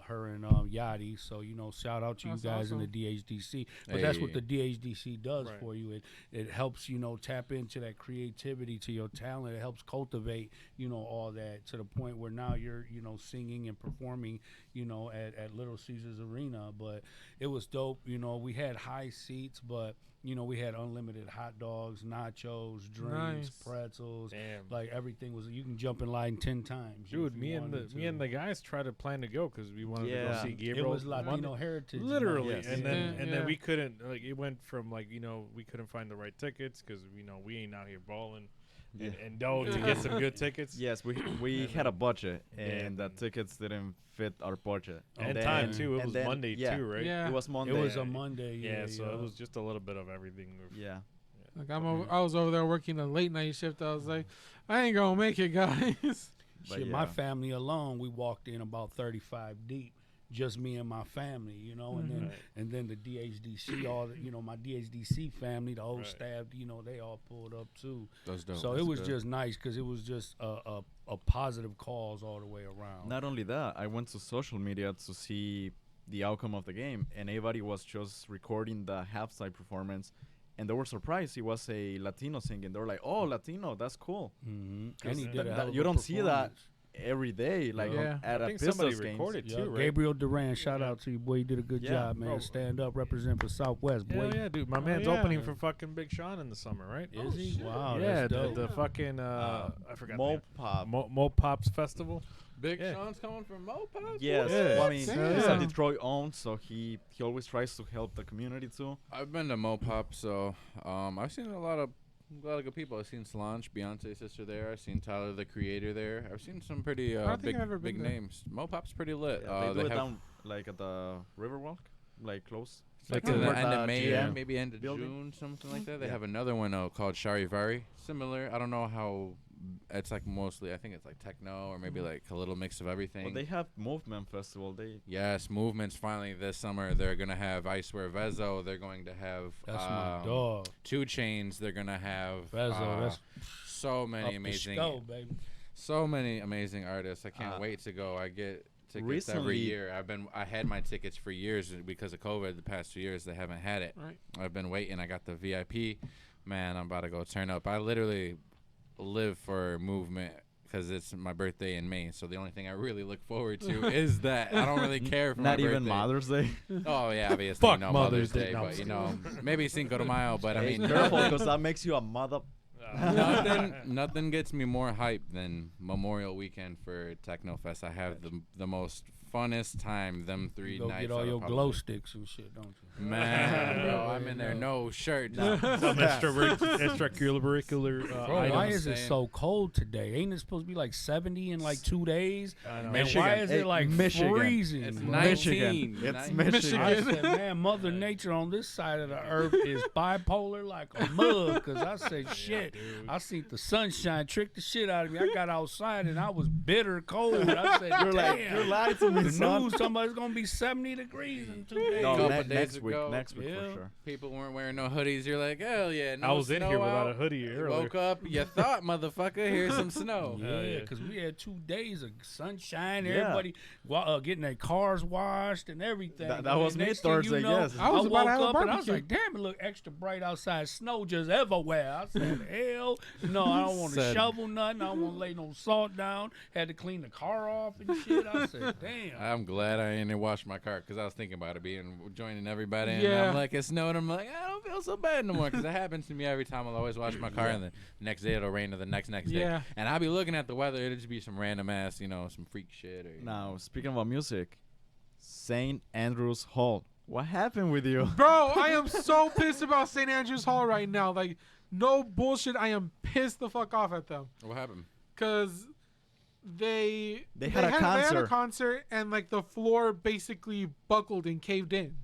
Her and Yachty, so shout out to That's you guys awesome. in the DHDC. But that's what Hey. the DHDC does Right. for you. It helps tap into that creativity, to your talent. It helps cultivate all that to the point where now you're singing and performing at Little Caesars Arena. But it was dope. We had high seats, but we had unlimited hot dogs, nachos, drinks, Nice. pretzels. Damn. Like everything was. You can jump in line 10 times. Dude, if you me and wanted the to. guys tried to plan to go because we wanted to Yeah. go see It Gabriel. was Latino Monday. Heritage. Literally, Yes. and Yeah. then Yeah. we couldn't, like, it went from like we couldn't find the right tickets because we ain't out here balling Yeah. and dough to get some good tickets. Yes, we And had a budget, Yeah, and the and- tickets didn't fit our budget. And then- time too. It and was then- Monday yeah, too, right? Yeah. It was Monday. It was a Monday. Yeah, so it was just a little bit of everything. Yeah. Like I was over there working a late night shift. I was like, I ain't gonna make it, guys. But Shit, my yeah. family alone, we walked in about 35 deep. just me and my family, you know, and then the DHDC, all the, you know, my DHDC family, the whole staff, you know, they all pulled up too. That's dope. So That's it was good. just nice because it was just a positive cause all the way around. Not only that, I went to social media to see the outcome of the game, and everybody was just recording the halftime performance, and they were surprised. It was a Latino singing. They were like, "Oh, Latino, that's cool." Mm-hmm. And he did a hell of you a don't see that performance. every day, like Yeah. at I a think somebody Pistols game. recorded Yeah, too, right? Gabriel Duran, shout out to you, boy. You did a good Yeah, job, man. bro. Stand up, represent for Southwest, boy. Hell yeah, dude. My man's yeah. opening for fucking Big Sean in the summer, right? Is he? Wow, yeah, that's dope. the fucking I forgot. Mo Pop. Mo Pops Festival. Big Yeah. Sean's coming from Moped. Yes, Yeah. well, I mean, he's a Damn. Detroit owned, so he always tries to help the community too. I've been to Mopop, so I've seen a lot of good people. I've seen Solange, Beyonce's sister there. I've seen Tyler, the Creator there. I've seen some pretty I don't think big I've ever big been there. names. Mopop's pretty lit. Yeah, they do it have down like at the Riverwalk, like close. like Like to the where end of May, GM maybe end of building. June, something like that. They Yeah. have another one called Charivari. Similar. I don't know how. It's like mostly. I think it's like techno or maybe like a little mix of everything. Well, they have Movement Festival. They Yes, movements finally this summer. They're gonna have I Swear Vezo. They're going to have That's my dog. 2 Chains. They're gonna have Vezo, that's so up many the amazing, stove, baby. so many amazing artists. I can't wait to go. I get tickets every recently- year. I had my tickets for years because of COVID. The past 2 years they haven't had it. Right. I've been waiting. I got the VIP. Man, I'm about to go turn up. I literally live for movement because it's my birthday in May. So the only thing I really look forward to is that. I don't really care for not my even birthday. Mother's Day. Oh yeah, obviously Fuck no Mother's Mother's Day. Day, No, I'm but just you know maybe Cinco de Mayo. But I Hey, mean, careful, because that makes you a mother. nothing gets me more hype than Memorial Weekend for Technofest. I have the most funnest time them 3 You go nights. get out all of your public. glow sticks and shit, don't you? Man, bro, I'm in there, no shirt. Some extracurricular Bro, items. why is it saying. so cold today? Ain't it supposed to be like 70 in like 2 days? I know. And Michigan. why is Hey, it like Michigan. freezing? It's bro? 19. It's Nice. Michigan. I said, man, Mother Nature on this side of the earth is bipolar like a mug. Because I said, shit, I seen the sunshine trick the shit out of me. I got outside and I was bitter cold. I said, You're like, damn. you're lying to me, The son. news, somebody's going to be 70 degrees in 2 days. No, Couple ne- days next week. ago, Next week yeah. for sure. People weren't wearing no hoodies. You're like, hell yeah. No I was in snow here without out. a hoodie You earlier. woke up, you thought, motherfucker, here's some snow. Yeah, yeah. because we had 2 days of sunshine. Yeah. Everybody getting their cars washed and everything. That And was then me next thing you Thursday, know, yes. I was about woke to have a up and I was barbecue. like, damn, it look extra bright outside. Snow just everywhere. I said, hell, no, I don't want to Said- shovel nothing. I don't want to lay no salt down. Had to clean the car off and shit. I said, damn. I'm glad I didn't wash my car because I was thinking about it being joining everybody. And Yeah. I'm like, it snowed. I'm like, I don't feel so bad no more because that happens to me every time. I'll always wash my car and the next day it'll rain or the next day. Yeah. And I'll be looking at the weather. It'll just be some random ass, some freak shit. Or, Now, speaking about music, St. Andrew's Hall. What happened with you? Bro, I am so pissed about St. Andrew's Hall right now. Like, no bullshit. I am pissed the fuck off at them. What happened? Because they had a They had a concert. concert, and, like, the floor basically buckled and caved in.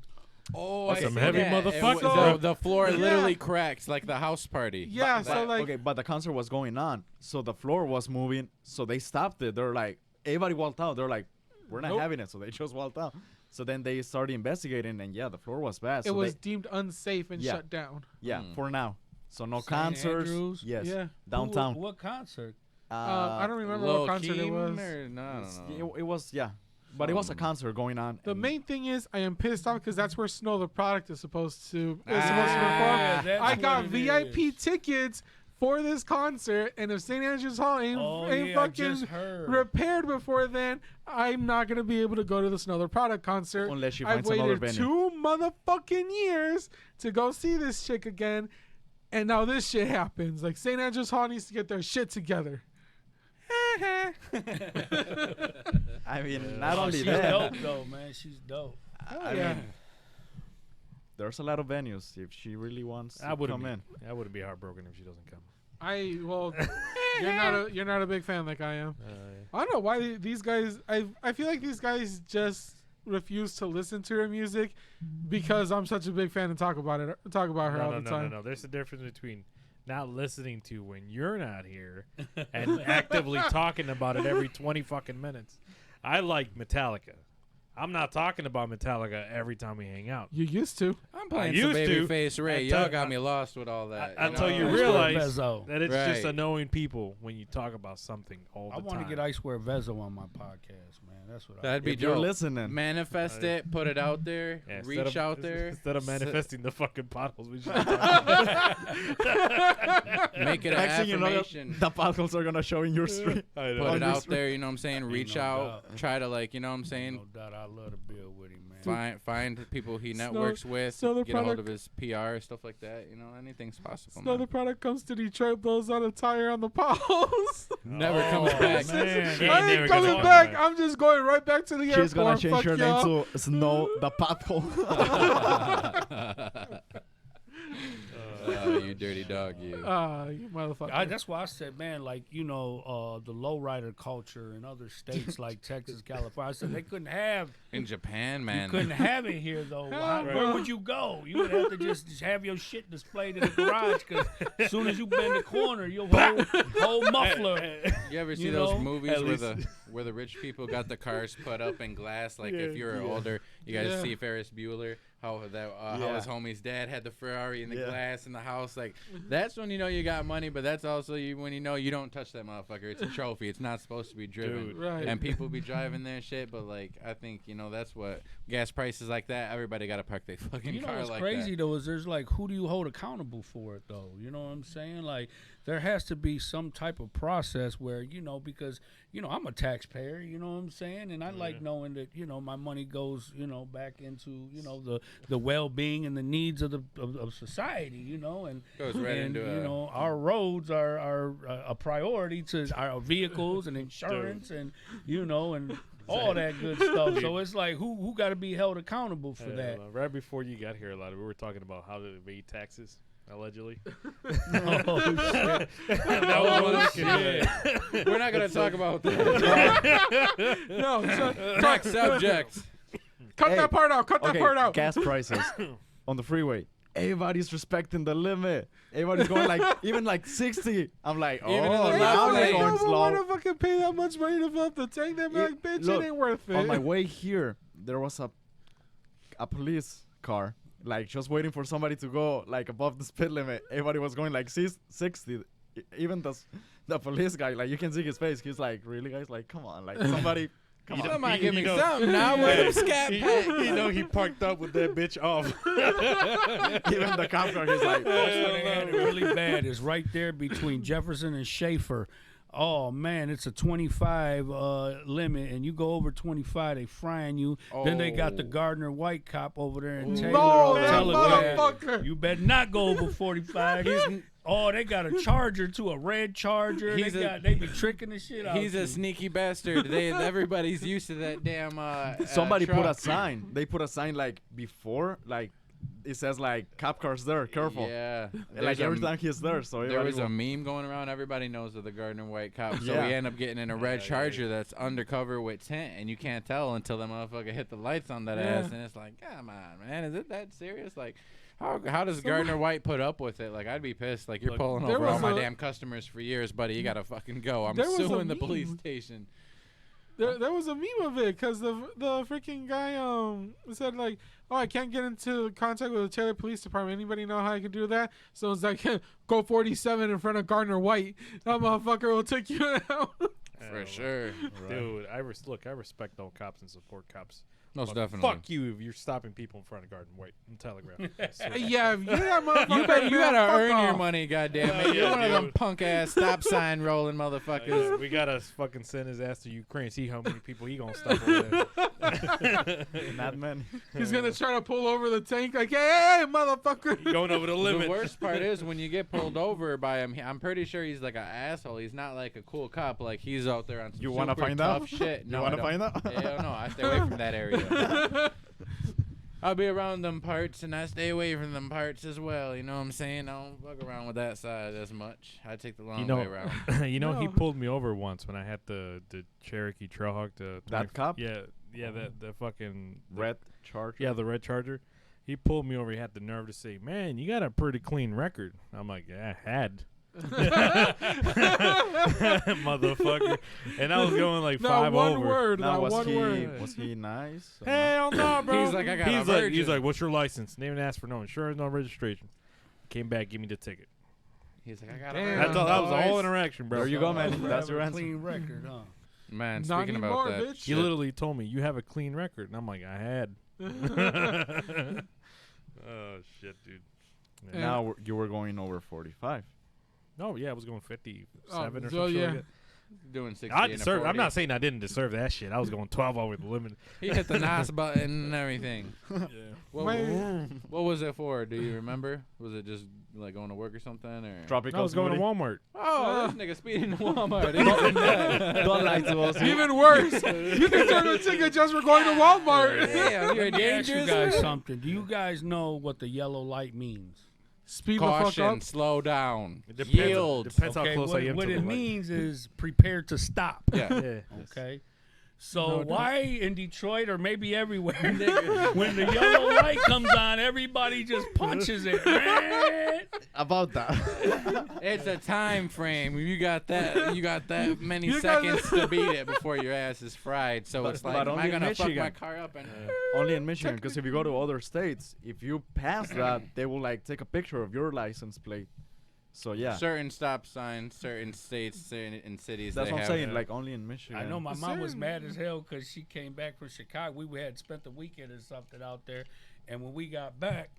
Oh, That's some heavy motherfuckers. The floor Yeah. literally cracked like the house party. Yeah, so, like... okay, but the concert was going on, so the floor was moving, so they stopped it. They're like, everybody walked out. They're like, we're not Nope. having it, so they just walked out. So then they started investigating, and yeah, the floor was bad. It so was they, deemed unsafe and Yeah. shut down. yeah, for now. So no St. concerts. Andrews? Yes, Yeah. downtown. What concert? I don't remember Lil what concert it Keem was. or- no, I don't know. It was, yeah. But it was a concert going on. The and main thing is I am pissed off because that's where Snow the Product is supposed to perform. that's I what got it VIP is. tickets for this concert, and if St. Andrew's Hall ain't, Oh, ain't yeah, I fucking just heard. repaired before then, I'm not gonna be able to go to the Snow the Product concert. Unless you I've find some other waited venue. 2 motherfucking years to go see this chick again, and now this shit happens. Like, St. Andrew's Hall needs to get their shit together. I mean, not Oh, only she's that, dope, though, man. She's dope. I yeah. mean, there's a lot of venues if she really wants to I wouldn't come be, in. I wouldn't be heartbroken if she doesn't come. You're not a big fan like I am. I don't know why these guys. I feel like these guys just refuse to listen to her music because I'm such a big fan and talk about her all the time. No. There's a difference between not listening to when you're not here and actively talking about it every 20 fucking minutes. I like Metallica. I'm not talking about Metallica every time we hang out. You used to. I'm playing used some to. Babyface Ray. Until- Y'all got me lost with all that. Until you know? realize Vezzo. that it's just Right. annoying people when you talk about something all the I time. want to get I Swear Vezzo on my podcast, man. That's what That'd be If you're dope. listening, Manifest it, put it out there, Yeah, reach out there, Instead of manifesting the fucking potholes, we should make it an next thing you know, affirmation. the potholes are gonna show in your street. I Put on it your out street. there, you know what I'm saying? Reach no out, doubt. try to like, you know what I'm saying? No doubt, I love to build with him, man. Find people he Snow- networks with, Snow the get a hold product. of his PR, stuff like that. You know, anything's possible. So the Man. product comes to Detroit, blows out a tire on the potholes. Never comes back. Man, he I never ain't gonna coming come back. I'm just going right back to the airport. She's gonna change Fuck her y'all. name to Snow the Pothole. Oh, you dirty dog, you. You motherfucker. That's why I said, man, like, the lowrider culture in other states like Texas, California. I said they couldn't have. In Japan, You man. couldn't have it here, though. Where would you go? You would have to just have your shit displayed in the garage, because as soon as you bend the corner, your whole muffler. You ever see You those know, movies at where the rich people got the cars put up in glass? Like if you're older, you guys Yeah. see Ferris Bueller, how his homie's dad had the Ferrari in the glass in the house. Like that's when you know you got money, but that's also when you know you don't touch that motherfucker. It's a trophy. It's not supposed to be driven. Dude. Right. And people be driving their shit, but like I think that's what gas prices like that. Everybody got to park their fucking You know car what's like crazy that. though is there's like, who do you hold accountable for it though? You know what I'm saying? Like there has to be some type of process where because I'm a taxpayer. You know what I'm saying? And I like knowing that my money goes back into the well-being and the needs of society. And Goes right and into our roads are a priority to our vehicles and insurance and and all that good stuff. So it's like who got to be held accountable for that? Right before you got here, we were talking about how to evade taxes, allegedly. Oh, shit. That was one of the We're not gonna talk about that. No, Next subject. cut Hey, that part out. Cut that part out. Gas prices on the freeway. Everybody's respecting the limit. Everybody's going even 60. I'm like, Even in the Hey, left now lane. they're I going don't slow. want to fucking pay that much money to fill up the tank. They're like, bitch, Look, it ain't worth it. On my way here, there was a police car, just waiting for somebody to go above the speed limit. Everybody was going 60. Even the police guy, you can see his face. He's like, really, guys? Come on, somebody. Come on. Somebody give me know- something now. Where them scat pack? he parked up with that bitch off. Even the cop car, he's like, That's where they had it really bad. Is right there between Jefferson and Schaefer. Oh man, it's a 25 limit, and you go over 25, they frying you. Then they got the Oh. Gardner White cop over there in Taylor No, on that Telegraph. motherfucker. You better not go over 45. They got a Charger to a red Charger. They be tricking the shit out. He's you. a sneaky bastard. Everybody's used to that damn. somebody put a truck. sign. They put a sign before, it says cop cars there, careful. Yeah. Every time he's there, so There was everybody a meme going around. Everybody knows of the Gardner White cop. So Yeah. we end up getting in a red Charger that's undercover with tint, and you can't tell until the motherfucker hit the lights on that ass, and it's like, come on, man, is it that serious? How does Gardner White put up with it? I'd be pissed. You're pulling there over all was my a- damn customers for years, buddy. You gotta fucking go. I'm There was a suing the police meme. station. There was a meme of it because the freaking guy said oh, I can't get into contact with the Taylor Police Department. Anybody know how I can do that? So it's like, go 47 in front of Gardner White. That motherfucker will take you out. For sure. Dude, I respect all cops and support cops. Most But definitely. Fuck you if you're stopping people in front of Garden White and Telegraph. So- Yeah, if you're that motherfucker, You gotta fuck earn your off. money, goddamn it. Yeah, You're one of them dude. punk ass stop sign rolling motherfuckers. we gotta fucking send his ass to Ukraine. See how many people he gonna stop over there. Not many. He's gonna try to pull over the tank hey, motherfucker. He going over the limit. The worst part is when you get pulled over by him. I'm pretty sure he's like an asshole. He's not like a cool cop. He's out there on some You wanna super find tough out? shit. You No, wanna I don't. find out? Hell no, I stay away from that area. I'll be around them parts, and I stay away from them parts as well. You know what I'm saying? I don't fuck around with that side as much. I take the long way around. He No. pulled me over once when I had the Cherokee Trailhawk. That cop? Yeah, the fucking Red Charger. Yeah, the red Charger. He pulled me over. He had the nerve to say, "Man, you got a pretty clean record." I'm like, "Yeah, I had." Motherfucker. And I was going like Not 5 one over. word. Now, Not one word. was he nice? or Hell no, bro. He's like, I got a he's virgin. like, what's your license? Didn't even ask for no insurance, no registration. Came back, give me the ticket. He's like, I got Damn. That's all. That was the whole boys. interaction, bro. There you go, man. You That's have your a answer. clean record, huh? Man, Not speaking anymore, about that, bitch. He shit, literally told me, you have a clean record. And I'm like, I had. Oh, shit, dude. Yeah. Now you were going over 45. No, yeah, I was going 57 or so something. yeah. Like that. doing 60 I and a deserve. I'm 40. not saying I didn't deserve that shit. I was going 12 over the limit. He hit the NOS button and everything. Yeah. What was it for? Do you remember? Was it just like going to work or something? Or Tropical I was going to smoothie. Walmart. oh, this nigga speeding to Walmart. Even that. Don't lie to us. Even worse. You can turn a ticket just for going to Walmart. Damn, you're Let me ask you dangerous. guys man. something. Do you guys know what the yellow light means? Speed the fuck Caution, up. slow down, It depends. yield. Depends how Okay, close I am what to it the light. means is prepare to stop. Yeah. Yeah. Okay. So No doubt. why in Detroit or maybe everywhere, when the yellow light comes on, everybody just punches it, man? About that. It's a time frame. You got that many You got seconds to beat it before your ass is fried. So But- it's but like, am I only in gonna fuck my Michigan. car up and? Only in Michigan, because if you go to other states, if you pass that, they will like take a picture of your license plate. So yeah, Certain stop signs, certain states, certain cities. that's they what I'm have. saying. Like only in Michigan. I know my mom was Certain- mad as hell because she came back from Chicago. We had spent the weekend or something out there, and when we got back,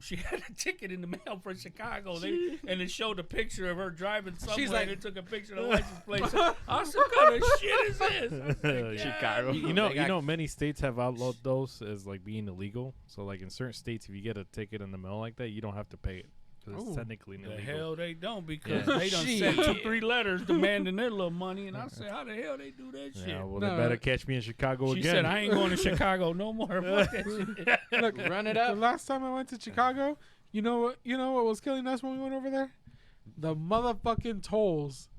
she had a ticket in the mail from Chicago. And it showed a picture of her driving somewhere. like- and it took a picture of the license plate. So I said, "What kind of shit is this?" I said, Chicago. You know, They got- many states have outlawed those as like being illegal. So like in certain states, if you get a ticket in the mail like that, you don't have to pay it because it's Ooh. technically The illegal. hell they don't, because Yeah. they done sent 2-3 letters demanding their little money, and I said, how the hell they do that shit? Yeah, well, No. they better catch me in Chicago She again. said, I ain't going to Chicago no more. Fuck that shit. Look, Run it the up. last time I went to Chicago, you know what? You know what was killing us when we went over there? The motherfucking tolls.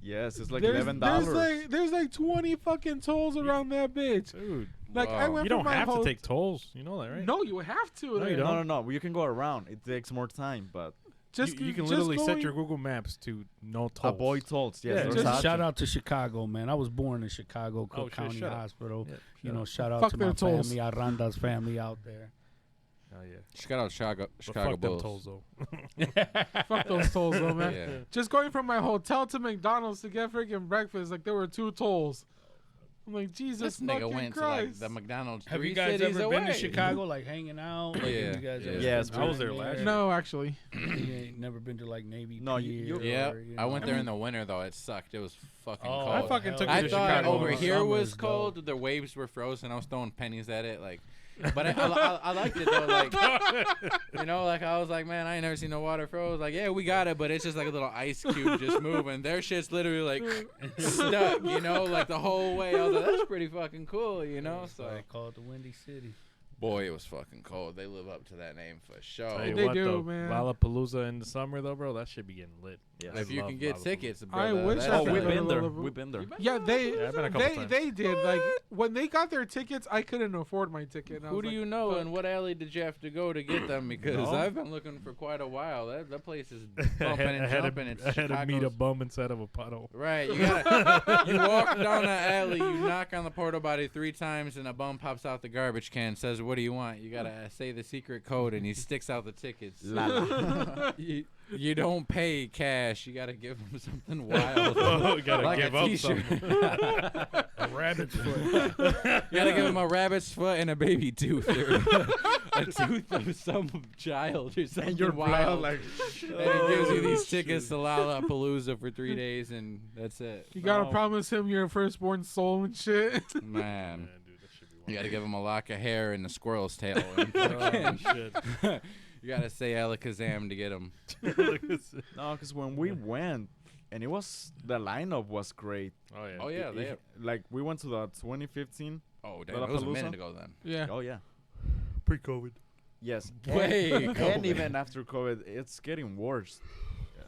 Yes, it's like there's, $11. there's like 20 fucking tolls around that bitch. Dude, Like I Wow. went you from don't my have whole- to take tolls. You know that, right? No, you have to. No, you there. don't. No. You can go around. It takes more time, but You can just literally set going- your Google Maps to no tolls. avoid tolls. Yes, Yeah, there's just option. Shout out to Chicago, man. I was born in Chicago, Cook Oh, shit, County shut up. Hospital. Yeah, You shut know, up. shout out Fuck to their my tolls. family, Aranda's family out there. Oh yeah. Shout out Chicago, But Chicago fuck them Bulls. tolls though. Fuck those tolls, though, man. Yeah. Just going from my hotel to McDonald's to get freaking breakfast, like there were 2 tolls. I'm like, Jesus This fucking nigga went Christ. to like the McDonald's Have 3 you guys cities ever away. been to Chicago, like hanging out? Like, have Yeah, you guys yeah. ever Yes, spent I was time there last year. No, actually. You ain't never been to like Navy No, Pier you- Yeah, or, you I went know? there in the winter though. It sucked. It was fucking Oh, cold. I fucking hell took yeah. you I to thought Chicago over in the here was summers, though. cold. The waves were frozen. I was throwing pennies at it, like. But I liked it though, like you know, like I was like, man, I ain't never seen no water froze. Like, yeah, we got it, but it's just like a little ice cube just moving. Their shit's literally like stuck, you know, like the whole way. I was like, that's pretty fucking cool, you know. That's So, why they call it the Windy City. boy, it was fucking cold. They live up to that name for sure. Tell you They what, do, though, man. Lollapalooza in the summer though, bro, that should be getting lit. Yes. If you love can get Lollapalooza. tickets, I brother, wish that's I Oh, could we've go to been there. Lollapalooza. We've been there. Yeah, Yeah, I've been a couple times. they did. Like when they got their tickets, I couldn't afford my ticket. and I Who was do like, you know, fuck. and what alley did you have to go to get them? Because No. I've been looking for quite a while. That place is I bumping had, and I had jumping. to, It's I had to meet a Chicago's- bum inside of a puddle. Right, you gotta. You walk down the alley, you knock on the porta potty 3 times, and a bum pops out the garbage can, says, "What do you want?" You gotta say the secret code, and he sticks out the tickets. La la. You don't pay cash. You gotta give him something wild, Oh, gotta like give a up t-shirt. A rabbit's foot. You gotta give him a rabbit's foot and a baby tooth, or a tooth of some child or something And you're wild. blind, like. And he gives you these tickets to Lollapalooza for 3 days, and that's it. You gotta No. promise him your firstborn soul and shit. Man, Man, dude, that should be you gotta give him a lock of hair and a squirrel's tail. And wild. Oh, shit. you gotta say Alakazam to get him. No, because when we went, and it was the lineup was great. Oh yeah. Oh yeah, they. Like we went to the 2015. Oh damn, it was a Lollapalooza? minute ago then. Yeah. Oh yeah. Pre-COVID. Yes. Way and COVID. even after COVID, it's getting worse.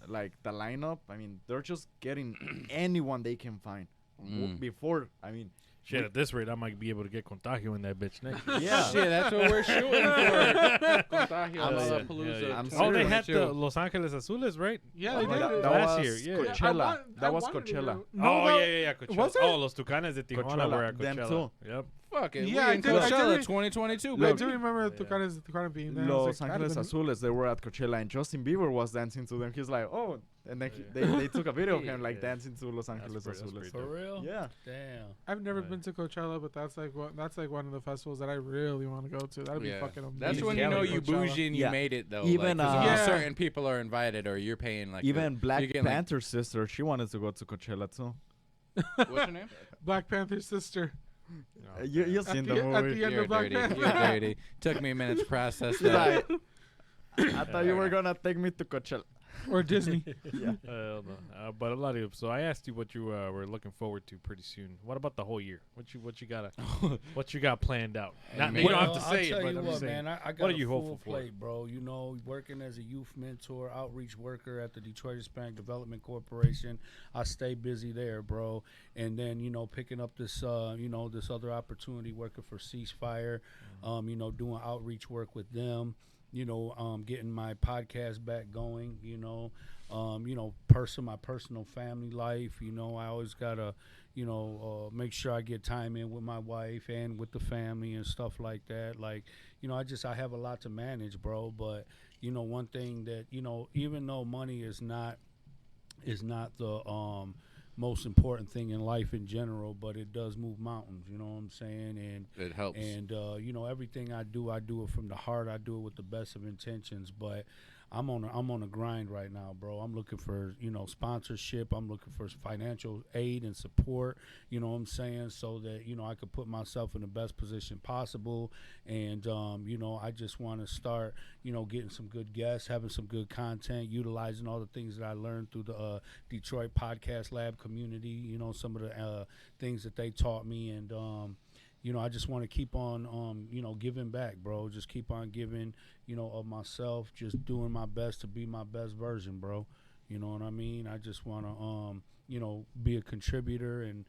Like the lineup, I mean, they're just getting anyone they can find. Mm. Before, I mean, Shit, at this rate, I might be able to get contagio in that bitch next. Yeah. Shit, that's what we're shooting for. Contagio, I'm Lollapalooza. I'm Oh, they serious. had the Los Angeles Azules, right? Yeah, they Oh, did. that, it. that Last was year, yeah. Coachella. That was Coachella. Oh, yeah. Coachella. Was it? Oh, Los Tucanes de Tijuana Coachella, were at them Coachella. too. Yep. Fuck it. Yeah, we I in did- I Coachella did- 2022, I baby. do remember Yeah. Tucanes being there. Los I was Angeles like, Azules, they were at Coachella, and Justin Bieber was dancing to them. He's like, oh, and then they took a video of him like Yeah. dancing to Los Angeles that's Azules. pretty For real? Yeah. Damn. I've never Right. been to Coachella, but that's like one of the festivals that I really want to go to. That'd be Yeah. fucking amazing. That's when you Cali, know you Coachella. bougie and you Yeah. made it, though. Even, like, 'cause Yeah. certain people are invited, or you're paying like Even Black you're getting, like- Panther's sister, she wanted to go to Coachella too. What's her name? Black Panther's sister. You've seen the at movie. the end You're of Black dirty. Panther. You're dirty. Took me a minute to process She's that. like, I thought you were gonna take me to Coachella. Or Disney. Yeah. No. But Eladio, so I asked you what you were looking forward to pretty soon. What about the whole year? What you got planned out? Not, man. you don't have to Well, say I'll it, tell but you I'm what, just saying. man. I got what are a you full hopeful for? plate, bro. You know, working as a youth mentor, outreach worker at the Detroit Hispanic Development Corporation. I stay busy there, bro. And then, you know, picking up this, this other opportunity working for Ceasefire, doing outreach work with them. Getting my podcast back going, my personal family life, I always gotta, make sure I get time in with my wife and with the family and stuff like that. Like, I have a lot to manage, bro. But, one thing that, even though money is not the, most important thing in life in general, but it does move mountains, you know what I'm saying? And It helps. And everything I do it from the heart. I do it with the best of intentions. But I'm on a grind right now, bro. I'm looking for sponsorship. I'm looking for financial aid and support. You know what I'm saying? So that I could put myself in the best position possible. And I just want to start getting some good guests, having some good content, utilizing all the things that I learned through the Detroit Podcast Lab community. Some of the things that they taught me, and I just want to keep on, giving back, bro. Just keep on giving, of myself, just doing my best to be my best version, bro. You know what I mean? I just want to, be a contributor and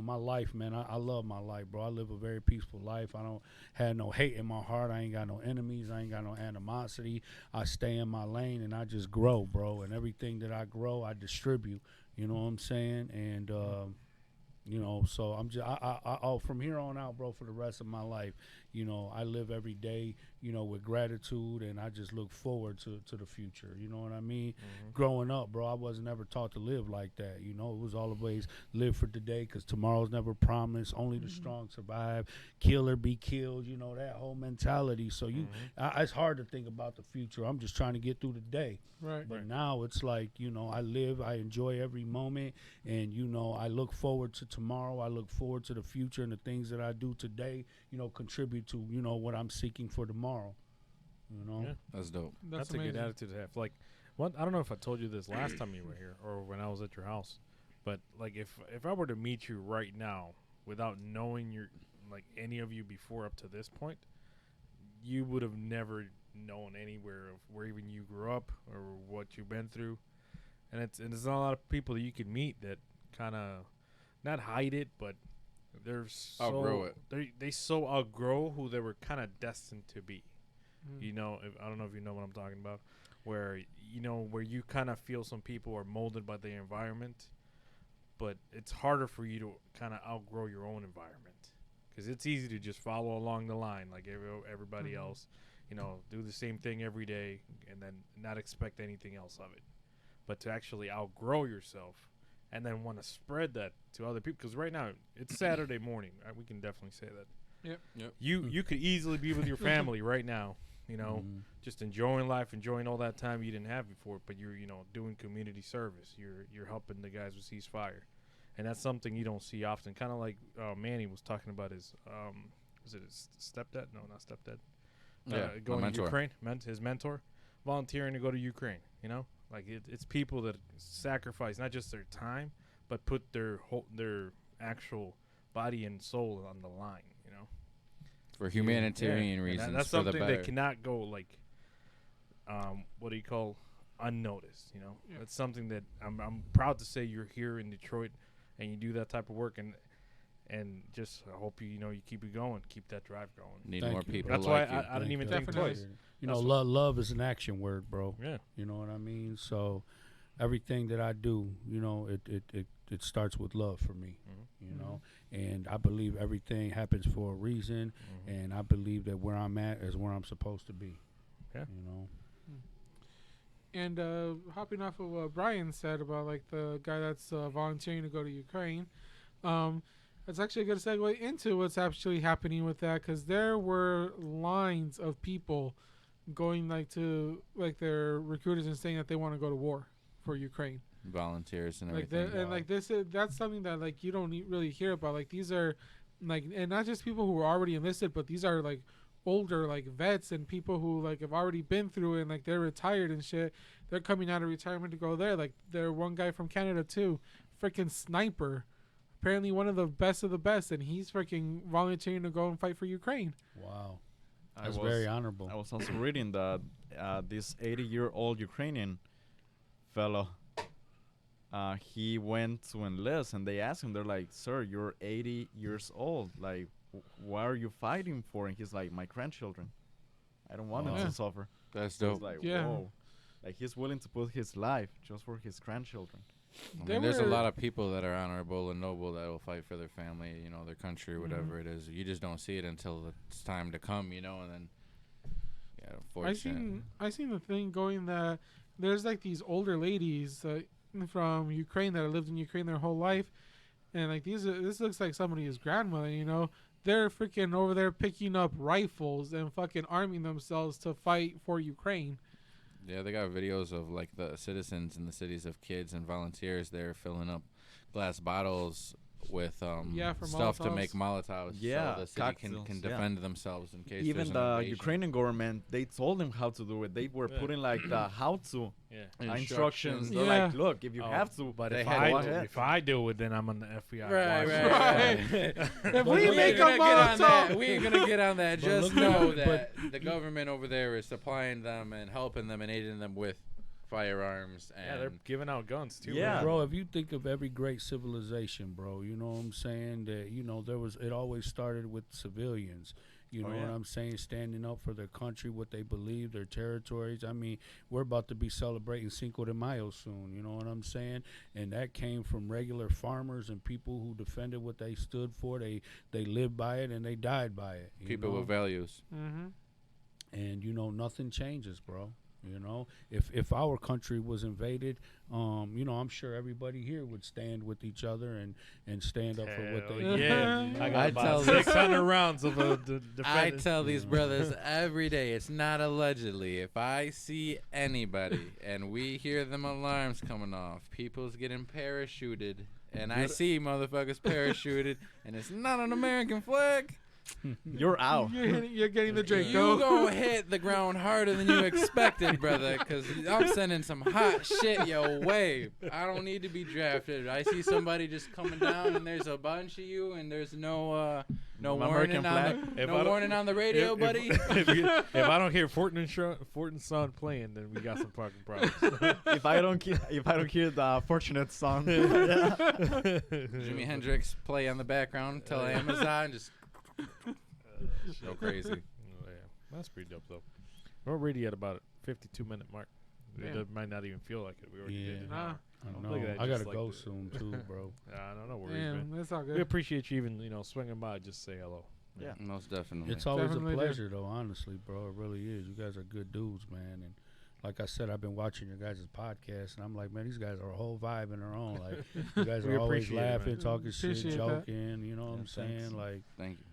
my life, man. I love my life, bro. I live a very peaceful life. I don't have no hate in my heart. I ain't got no enemies. I ain't got no animosity. I stay in my lane and I just grow, bro. And everything that I grow, I distribute. You know what I'm saying? And, so I'm just, I'll from here on out, bro, for the rest of my life, I live every day, with gratitude, and I just look forward to the future. You know what I mean? Mm-hmm. Growing up, bro, I wasn't ever taught to live like that. It was always live for today, because tomorrow's never promised. Only the strong survive. Kill or be killed. That whole mentality. So it's hard to think about the future. I'm just trying to get through the day. Right. But now it's like, I live, I enjoy every moment, and, I look forward to tomorrow. I look forward to the future, and the things that I do today, contribute to, what I'm seeking for tomorrow. Yeah. That's dope. That's a good amazing. attitude to have. Like, I don't know if I told you this last time you were here or when I was at your house, but like if I were to meet you right now without knowing any of you before up to this point, you would have never known anywhere of where even you grew up or what you've been through. And there's not a lot of people that you can meet that kind of not hide it, but they're so Outgrow it. They so outgrow who they were kind of destined to be. Mm. I don't know if you know what I'm talking about, where where you kind of feel some people are molded by the environment, but it's harder for you to kind of outgrow your own environment, because it's easy to just follow along the line like everybody else, do the same thing every day and then not expect anything else of it. But to actually outgrow yourself and then want to spread that to other people, because right now it's Saturday morning, right? We can definitely say that. Yep. You could easily be with your family right now, just enjoying life, enjoying all that time you didn't have before, but you're doing community service. You're helping the guys with Ceasefire, and that's something you don't see often. Kind of like Manny was talking about his was it his stepdad? No, not stepdad. Going to mentor. Ukraine, his mentor, volunteering to go to Ukraine. Like it's people that sacrifice not just their time, but put their actual body and soul on the line. For humanitarian And reasons. that's for the something better. that cannot go what do you call unnoticed. Yeah. That's something that I'm proud to say you're here in Detroit and you do that type of work, and And just I hope you know you keep it going, keep that drive going. Need Thank more you, people bro. That's like why you. I didn't even think Definitely. twice. You know, That's love is an action word, bro. Yeah. You know what I mean? So everything that I do, you know, it starts with love for me. Mhm. You know, and I believe everything happens for a reason, Mhm. and I believe that where I'm at is where I'm supposed to be. Yeah. You know. And hopping off of what Brian said about like the guy that's volunteering to go to Ukraine, that's actually a good segue into what's actually happening with that, because there were lines of people going like to like their recruiters and saying that they want to go to war for Ukraine. Volunteers and Like everything. that, and like this is that's something that like you don't really hear about. Like these are like, and not just people who are already enlisted, but these are like older like vets and people who like have already been through it and like they're retired and shit. They're coming out of retirement to go there. Like there one guy from Canada too, freaking sniper, apparently one of the best, and he's freaking volunteering to go and fight for Ukraine. Wow. I That's was- very honorable. I was also reading that this 80-year-old Ukrainian fellow, he went to enlist, and they asked him, they're like, "Sir, you're 80 years old. Like, what are you fighting for?" And he's like, "My grandchildren. I don't want them Yeah. to suffer." That's So it's dope. like, Yeah. whoa. Like, he's willing to put his life just for his grandchildren. I There mean, there's a were- lot of people that are honorable and noble that will fight for their family, you know, their country, whatever it is. You just don't see it until it's time to come, you know, and then, yeah, unfortunately. I seen the thing going that there's like these older ladies from Ukraine that have lived in Ukraine their whole life, and like this looks like somebody's grandmother, you know. They're freaking over there picking up rifles and fucking arming themselves to fight for Ukraine. Yeah, they got videos of like the citizens in the cities of kids and volunteers there filling up glass bottles with Yeah, for stuff to Molotovs. make Molotovs. Yeah, so the city can cocktails, yeah. defend themselves in case Even there's an the invasion. Ukrainian government, they told him how to do it. They were Yeah. putting like the how-to Yeah. instructions. They're Yeah. like, look, if you Oh, have to, But They if had go to. ahead. if I do it, then I'm on the FBI. Right, watch. right, right. If But we ain't make a gonna get on that. Molotov, We ain't gonna get on that. But Just look at know it, that the government over there is supplying them and helping them and aiding them with firearms and Yeah, they're giving out guns too. Yeah. man. Bro, if you think of every great civilization, bro, you know what I'm saying? That, you know, it always started with civilians. You know Oh, yeah. what I'm saying? Standing up for their country, what they believe, their territories. I mean, we're about to be celebrating Cinco de Mayo soon. You know what I'm saying? And that came from regular farmers and people who defended what they stood for. They lived by it and they died by it. You people know? with values. mm-hmm. And you know, nothing changes, bro. You know, if our country was invaded, you know, I'm sure everybody here would stand with each other and stand up for what Hell they yeah. I got I about tell 600 rounds of a I defense. tell these brothers every day, it's not allegedly. If I see anybody and we hear them alarms coming off, people's getting parachuted, and I see motherfuckers parachuted, and it's not an American flag, you're out. You're getting the Draco. you gonna hit the ground harder than you expected, brother, because I'm sending some hot shit your way. I don't need to be drafted. I see somebody just coming down, and there's a bunch of you, and there's no American warning on flag. the, If I no don't- warning on the radio, buddy. If I don't hear Fortin Son playing, then we got some fucking problems. if I don't hear the fortunate song, Jimi Hendrix play on the background, tell Amazon, just go crazy. Oh, yeah. That's pretty dope, though. We're already at about a 52-minute mark. Yeah. It might not even feel like it. We already did it. Nah. I Look at know. that, I just gotta like go the- soon too, bro. I don't know. Worries, Damn, man. that's all We good. appreciate you even, swinging by. Just say hello. Yeah. Most definitely. It's always Definitely a do. pleasure, though. Honestly, bro, it really is. You guys are good dudes, man. And like I said, I've been watching your guys' podcast, and I'm like, man, these guys are a whole vibe in their own. Like, you guys We are always appreciate it, laughing, man. talking shit, Appreciate that. joking. You know what Yeah, I'm saying? thanks. Like, Thank you.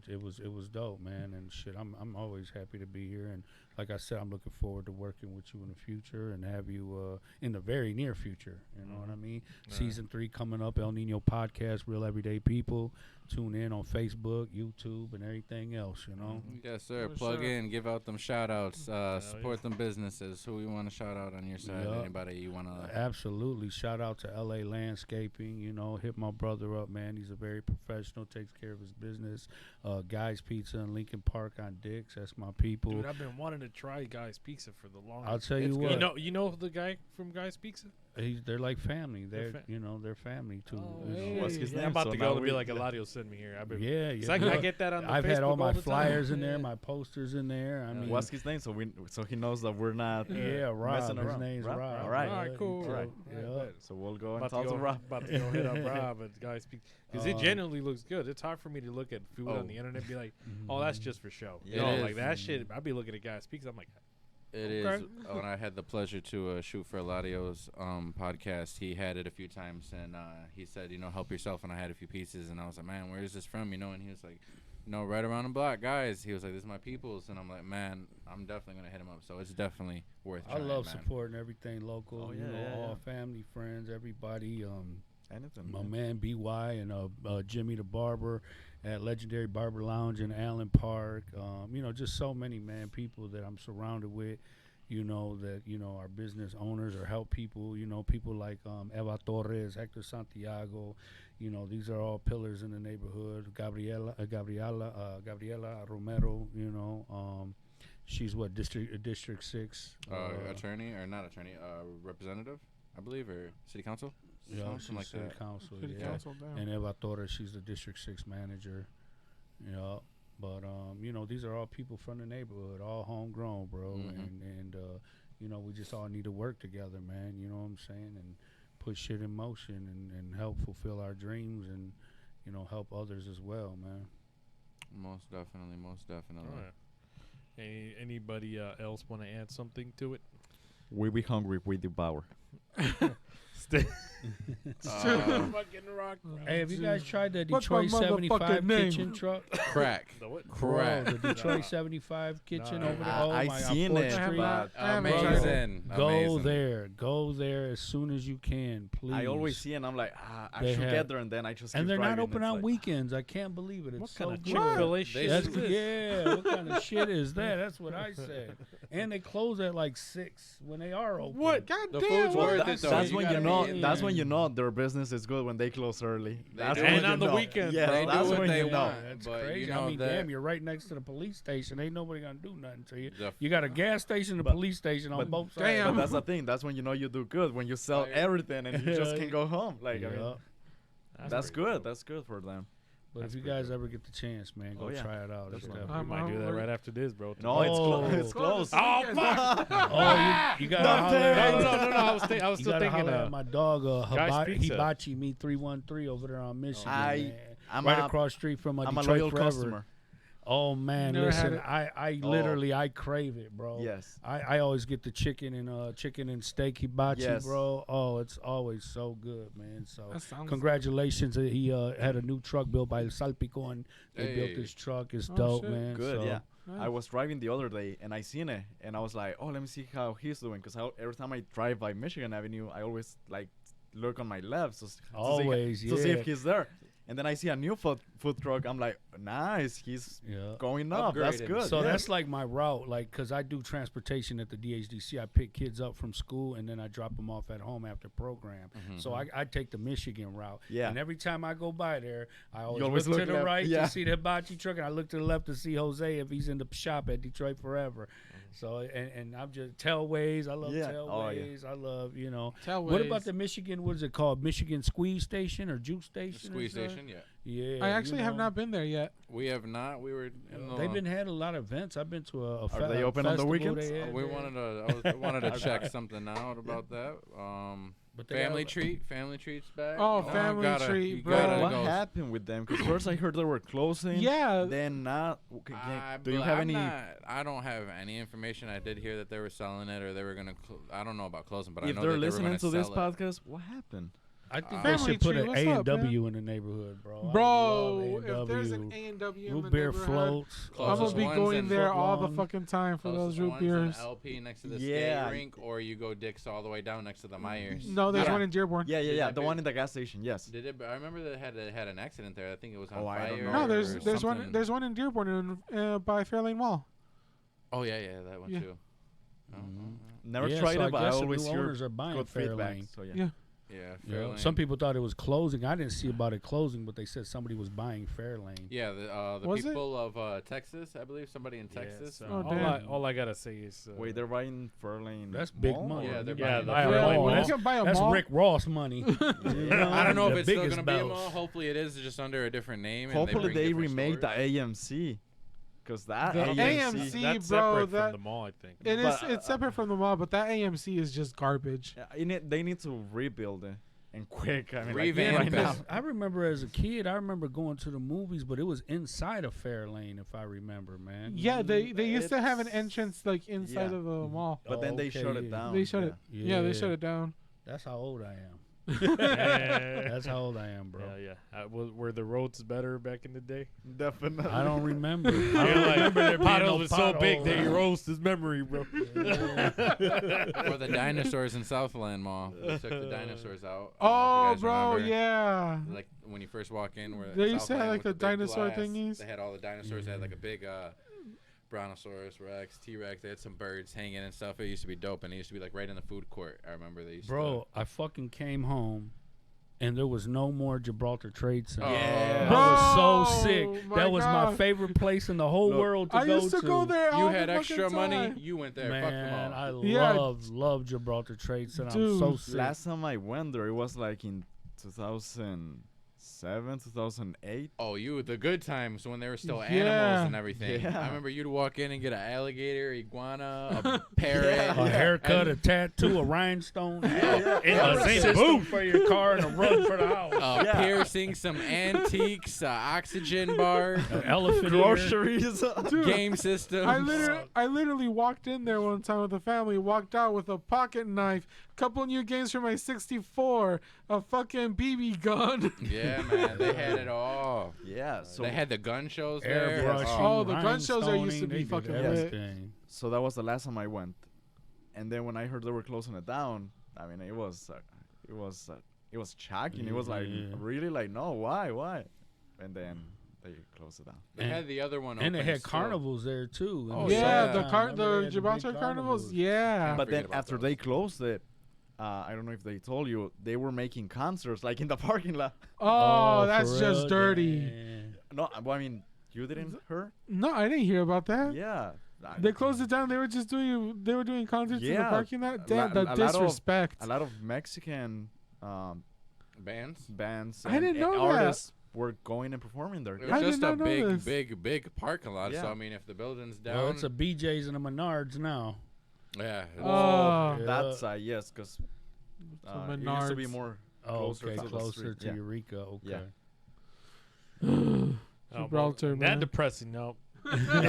it was dope, man. And shit, I'm always happy to be here. And like I said, I'm looking forward to working with you in the future and have you in the very near future. You know what I mean? Right. Season 3 coming up, El Nino Podcast, Real Everyday People. Tune in on Facebook, YouTube, and everything else, you know? Yes, sir. For Plug sure. in, give out them shout outs, yeah. support them businesses. Who you want to shout out on your side? Yeah. Anybody you want to. Absolutely. Shout out to LA Landscaping. You know, hit my brother up, man. He's a very professional, takes care of his business. Guy's Pizza in Lincoln Park on Dix. That's my people. Dude, I've been wanting to try Guy's Pizza for the longest. I'll tell you It's what. good. You know the guy from Guy's Pizza? They're like family. They're They're family too. Oh, you know. hey. What's his Yeah, I'm name? about So to now go to be we- like Eladio send me here. I've been, Yeah, yeah. I get that on the I've Facebook had all my the time. flyers in Yeah. there, my posters in there. I mean, What's his name? So he knows that we're not. yeah, Rob. messing His around. name's Rob? Rob. All right. All right, cool. So, All right. yeah. So we'll go and About talk to to go, Rob. about to go hit up Rob and guys speak because it genuinely looks good. It's hard for me to look at food Oh. on the internet and be like, oh, that's just for show. Yeah. No, It like is. that shit. I'd be looking at guys speaks. I'm like, It is. Okay. When I had the pleasure to shoot for Eladio's podcast, he had it a few times, and he said, help yourself. And I had a few pieces, and I was like, man, where is this from? And he was like, right around the block, guys. He was like, this is my people's, and I'm like, man, I'm definitely gonna hit him up. So it's definitely worth. I trying, love man. supporting everything local. Oh, you yeah, know, yeah, all family, friends, everybody. Anything. My man BY and Jimmy the Barber at Legendary Barber Lounge in Allen Park. Just so many people that I'm surrounded with. That are business owners or help people. People like Eva Torres, Hector Santiago. These are all pillars in the neighborhood. Gabriela Romero. She's what District 6 Attorney or not attorney? Representative, I believe, or city council. Yeah, Something she's like city that. council. City Yeah. council, damn. And Eva Torres, she's the District 6 manager. Yeah. But these are all people from the neighborhood, all homegrown, bro. Mhm. And we just all need to work together, man. You know what I'm saying? And put shit in motion and help fulfill our dreams and help others as well, man. Most definitely. all right. Anybody else want to add something to it? We be hungry, we devour. Stay. Uh, Fucking rock. Hey, have you guys tried the What's my Detroit 75 motherfucking name? kitchen truck? Crack. The what? Bro, Crack. the Detroit 75 kitchen No, over there. I- Oh I my seen God, it, 4th I have Street. not- I haven't tried it. Amazing. Go Amazing. there. Go there as soon as you can, please. I always see it and I'm like, I They should have- get there, and then I just And keep they're not driving. open It's on like, weekends. I can't believe it. It's What so kind of good. Chick-fil-A They shit That's is should- this? yeah. What kind of shit is that? That's what I said. And they close at like 6 when they are open. What? God The damn. food's what? worth it, though. That's You when gotta you know. be in That's there. when you know their business is good when they close early. They That's do. when And you on the know. weekends, Yeah, bro. They that's do what when they you know. want. That's But crazy. you I know mean, that damn, you're right next to the police station. Ain't nobody gonna do nothing to you. the You got a gas station and a But- police station on but both sides. damn. But that's the thing. That's when you know you do good, when you sell Right. everything and you just Yeah. can go home. Like, I Yeah. mean, that's pretty good. cool. That's good for them. But That's if you pretty guys good. ever get the chance, man, go Oh, yeah. try it out. It's Definitely. definitely- I'm- We might do that I'm- right after this, bro. No, it's Oh. close. It's close. Oh, fuck! Oh, you gotta Don't holler tell at- me. No. I was You still gotta thinking. holler at my dog, Guy's Pizza. Hibachi Me 313 over there on Michigan, man. I'm right a- across the street from I'm a Detroit loyal Forever. customer. Oh man, Never had listen, it. I Oh. literally I crave it, bro. Yes. I always get the chicken and steak hibachi, Yes. bro. Oh, it's always so good, man. So That sounds congratulations, he had a new truck built by Salpico, and they built Hey. this truck. It's Oh, dope, shit. man. Good. So, Yeah. Nice. I was driving the other day and I seen it and I was like, oh, let me see how he's doing, because every time I drive by Michigan Avenue, I always like look on my left Always, to see yeah. if he's there. And then I see a new food truck. I'm like, nice, he's Yeah. going up. That's Upgraded. good. So yeah. that's like my route, like, cause I do transportation at the DHDC. I pick kids up from school and then I drop them off at home after program. So I take the Michigan route. Yeah. And every time I go by there, I always, always look look to the left, right yeah. to see the hibachi truck, and I look to the left to see Jose if he's in the shop at Detroit Forever. So and I'm just tailways. I love Yeah. tailways. Oh, yeah. I love What Tailways. about the Michigan? What is it called? Michigan Squeeze Station or Juice Station? squeeze or something? station. Yeah, Yeah. I actually you have know. not been there yet. we have not. We were. In the, They've been had a lot of events. I've been to a Are they open on the festival weekends? they had We there. wanted to. I wanted to check something out about that. But they Family have- treat. Family treats back. Oh, You family gotta- treat, you bro. gotta what go. happened with them? Because first I heard they were closing. Yeah. Then not. I Do you bel- have I'm any? I don't have any information. I did hear that they were selling it, or they were gonna. I don't know about closing, but I If know they're that they were listening gonna to this sell it. podcast, what happened? I think Family they should put Tree, an what's A up, and W in the neighborhood, bro. I love Bro, if A&W. there's an A&W in Root the beer neighborhood, floats. I'm Closest gonna be ones going in there all the Footlong. fucking time for those Closest root one's in beers. LP next to the Yeah. skate rink, or you go Dick's all the way down next to the Myers. No, there's Yeah. one in Dearborn. Yeah, Did yeah. that The big- one in the gas station. Yes. Did it? I remember that it had an accident there. I think it was on Oh, I don't fire. know. No, or there's one something. there's one in Dearborn by Fairlane Mall. Oh yeah, that one Yeah. too. Oh, Mhm. Never Yeah, tried so it, but I guess the always new hear owners are buying good feedback. Fairlane. So yeah. Yeah. Yeah, Yeah. Fairlane. Some people thought it was closing. I didn't see about it closing, but they said somebody was buying Fairlane. Yeah, the Was it? people of Texas, I believe, somebody in Texas. So Oh, all, damn. all I gotta say is Wait, they're buying Fairlane. That's big Mall? money. Yeah, they're yeah, buying the the Fairlane Yeah, Mall. when you can buy a That's mall. Rick Ross money. I don't know if The it's still biggest gonna be a bells. mall. Hopefully, it is just under a different name. Hopefully and they bring remake different the stores. AMC, because that The AMC. AMC, That's bro, separate that- from the mall, I think. It is. But, It's separate from the mall, but that AMC is just garbage. They need to rebuild it and quick. I mean, Revamp like, it. right now. I remember as a kid, I remember going to the movies, but it was inside of Fairlane, if I remember, man. Yeah, they used to have an It's- entrance like inside yeah. of the mall. But then they Okay, shut it yeah. down. They shut it. Yeah, they Yeah. shut it down. That's how old I am. Yeah. That's how old I am, bro. Yeah. Were the roads better back in the day? Definitely. I don't remember. I You're don't like, remember there being potholes no was so big potholes. they roast his memory, bro. Or the dinosaurs in Southland Mall. They took the dinosaurs out. I Oh, don't know if you guys bro, remember. yeah. Like when you first walk in, where They used to have, Southland like, with the big dinosaur glass, thingies. They had all the dinosaurs. They had like a big Brontosaurus Rex, T-Rex. They had some birds hanging and stuff. It used to be dope, and it used to be like right in the food court. I remember they used Bro, I fucking came home and there was no more Gibraltar Trade Center. Oh. Yeah. I was Bro, so sick. my That was my God. favorite place in the whole Look, world to I go used to go there. You all had the extra fucking money. time. You went there. Fuck them Man, all. I Yeah. love Gibraltar Trade Center. I'm Dude. so sick. Last time I went there, it was like in 2007, 2008. Oh, the good times when there were still Yeah. animals and everything. Yeah. I remember you'd walk in and get an alligator, iguana, a parrot. Yeah. A haircut, and a tattoo, a rhinestone, In a the same system booth. for your car, and a rug for the house. Yeah. piercing, some antiques, oxygen bar, An elephant ear. Groceries. Dude, game system. I literally walked in there one time with the family, walked out with a pocket knife, couple new games for my 64, a fucking BB gun. Yeah, man, they had it all. Yeah. So They had the gun shows there. Airbrushing, Oh, the gun shows there used to rhinestoning, be they did fucking lit. everything. so that was the last time I went, and then when I heard they were closing it down, I mean it was shocking. It was like Yeah. really like no, why, and then they closed it down. They had the other one And they open had still. carnivals there too. Oh, yeah, yeah. the Remember they had the big Gibraltar carnivals. Yeah. But forget then about after those. they closed it, I don't know if they told you they were making concerts like in the parking lot. Oh, for that's real? just dirty. Damn. No, well, I mean you didn't hear? No, I didn't hear about that. Yeah. They closed it down. They were just doing. They were doing concerts in the Yeah, parking lot. a Damn, lot- the a lot of- disrespect. A lot of Mexican bands. bands I didn't and know that. artists were going and performing there. It I was did just not a know this. big parking lot. So Yeah. I mean, if the building's down, Well, it's a BJ's and a Menards now. yeah. Oh, Yeah. That's yes, because Some it used to be Menards. more Oh, closer okay, to the closer street. to Yeah. Eureka. Okay. Yeah. Gibraltar, That man. depressing. No. No, we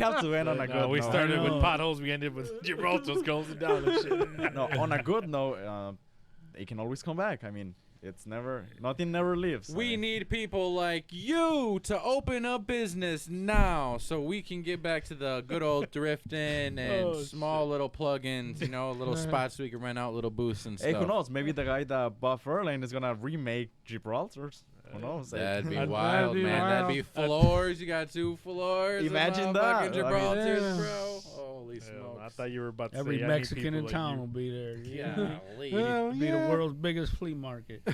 have to end on a good No, we note. started I with know. potholes. We ended with Gibraltar's closing down and shit. No, on a good note, they can always come back. I mean, nothing never leaves. I We mean, need people like you to open a business now so we can get back to the good old drifting and Oh, small little plugins, little spots we can rent out little booths and Hey, stuff. who knows? Maybe the guy that bought Fairlane is gonna remake Gibraltar's. Who knows? That'd be That'd wild, be man. That'd be wild. floors. You got 2 floors. of Imagine motherfucking that. I mean, Gibraltar's, yeah. bro. Holy smokes. I thought you were about to Every say I need Mexican people in like town you. will be there. Yeah. Golly. Hell It'll be the yeah. world's biggest flea market. They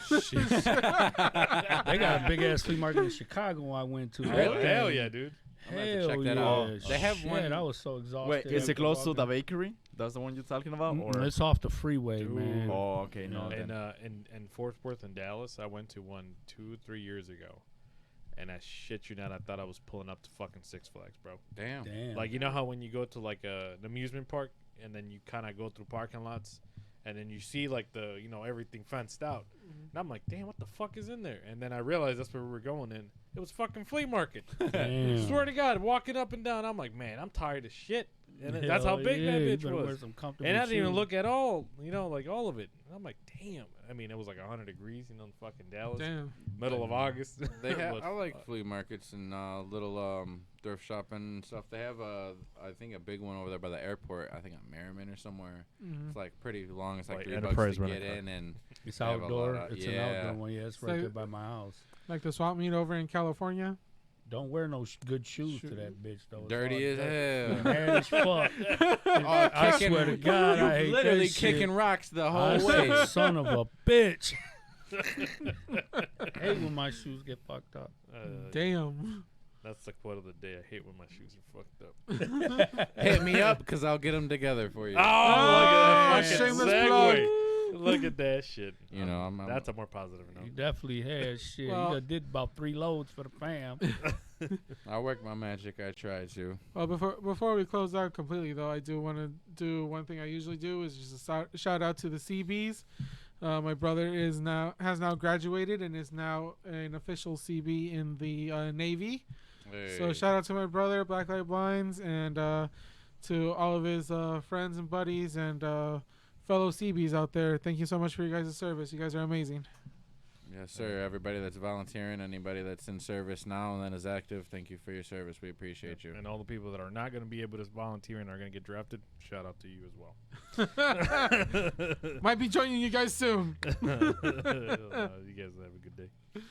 got a big ass flea market in Chicago I went to. Really? That Hell thing- yeah, dude. I'm gonna have to Hell check that yeah. out. They have Shit, one- I was so exhausted. Wait, is after it close to the walking. bakery? That's the one you're talking about, Mm-mm, or? it's off the freeway, Dude. man. Oh, okay, no. Yeah. then. In Fort Worth and Dallas, I went to one 2-3 years ago, and I shit you not, I thought I was pulling up to fucking Six Flags, bro. Damn. Damn. Like, you know how when you go to like an amusement park and then you kind of go through parking lots and then you see like the everything fenced out, and I'm like, damn, what the fuck is in there? And then I realized that's where we were going in. It was fucking flea market. Damn. Swear to God, walking up and down, I'm like, man, I'm tired of shit. And that's how Hell big yeah, that you bitch better wear was. some comfortable And I didn't even shoes. look at all, like all of it. And I'm like, damn. I mean, it was like 100 degrees, in fucking Dallas, Damn. middle of August. They have. But, I like flea markets and little thrift shopping and stuff. They have I think a big one over there by the airport. I think on Merriman or somewhere. Mhm. It's like pretty long. It's like Like $3 Enterprise to get Rent-A-Car. in, and It's They have a lot outdoor. of- It's an yeah. outdoor one. Yeah, it's right So- there by my house. Like the swap meet over in California. Don't wear no good shoes to that bitch though. It's Dirty all as dirty. hell. Mad as fuck. Oh, I kicking- swear to God, I hate literally that shit. kicking rocks the I whole say, way. son of a bitch. I hate when my shoes get fucked up. Damn. That's the quote of the day. I hate when my shoes are fucked up. Hit me up because I'll get them together for you. Oh, look at that shameless fucking plug. segue. Look at that shit. You know, I'm That's a more positive You note. definitely had shit. Well- You done did about 3 loads for the fam. I work my magic. I try to. Well, before we close out completely, though, I do want to do one thing I usually do is just a shout out to the CBs. My brother has now graduated and is now an official CB in the Navy. So Hey. shout out to my brother, Black Light Blinds, and to all of his friends and buddies and fellow CBs out there. Thank you so much for your guys' service. You guys are amazing. Yes, sir. Everybody that's volunteering, anybody that's in service now and then is active, thank you for your service. We appreciate you. And all the people that are not going to be able to volunteer and are going to get drafted, shout out to you as well. Might be joining you guys soon. You guys have a good day.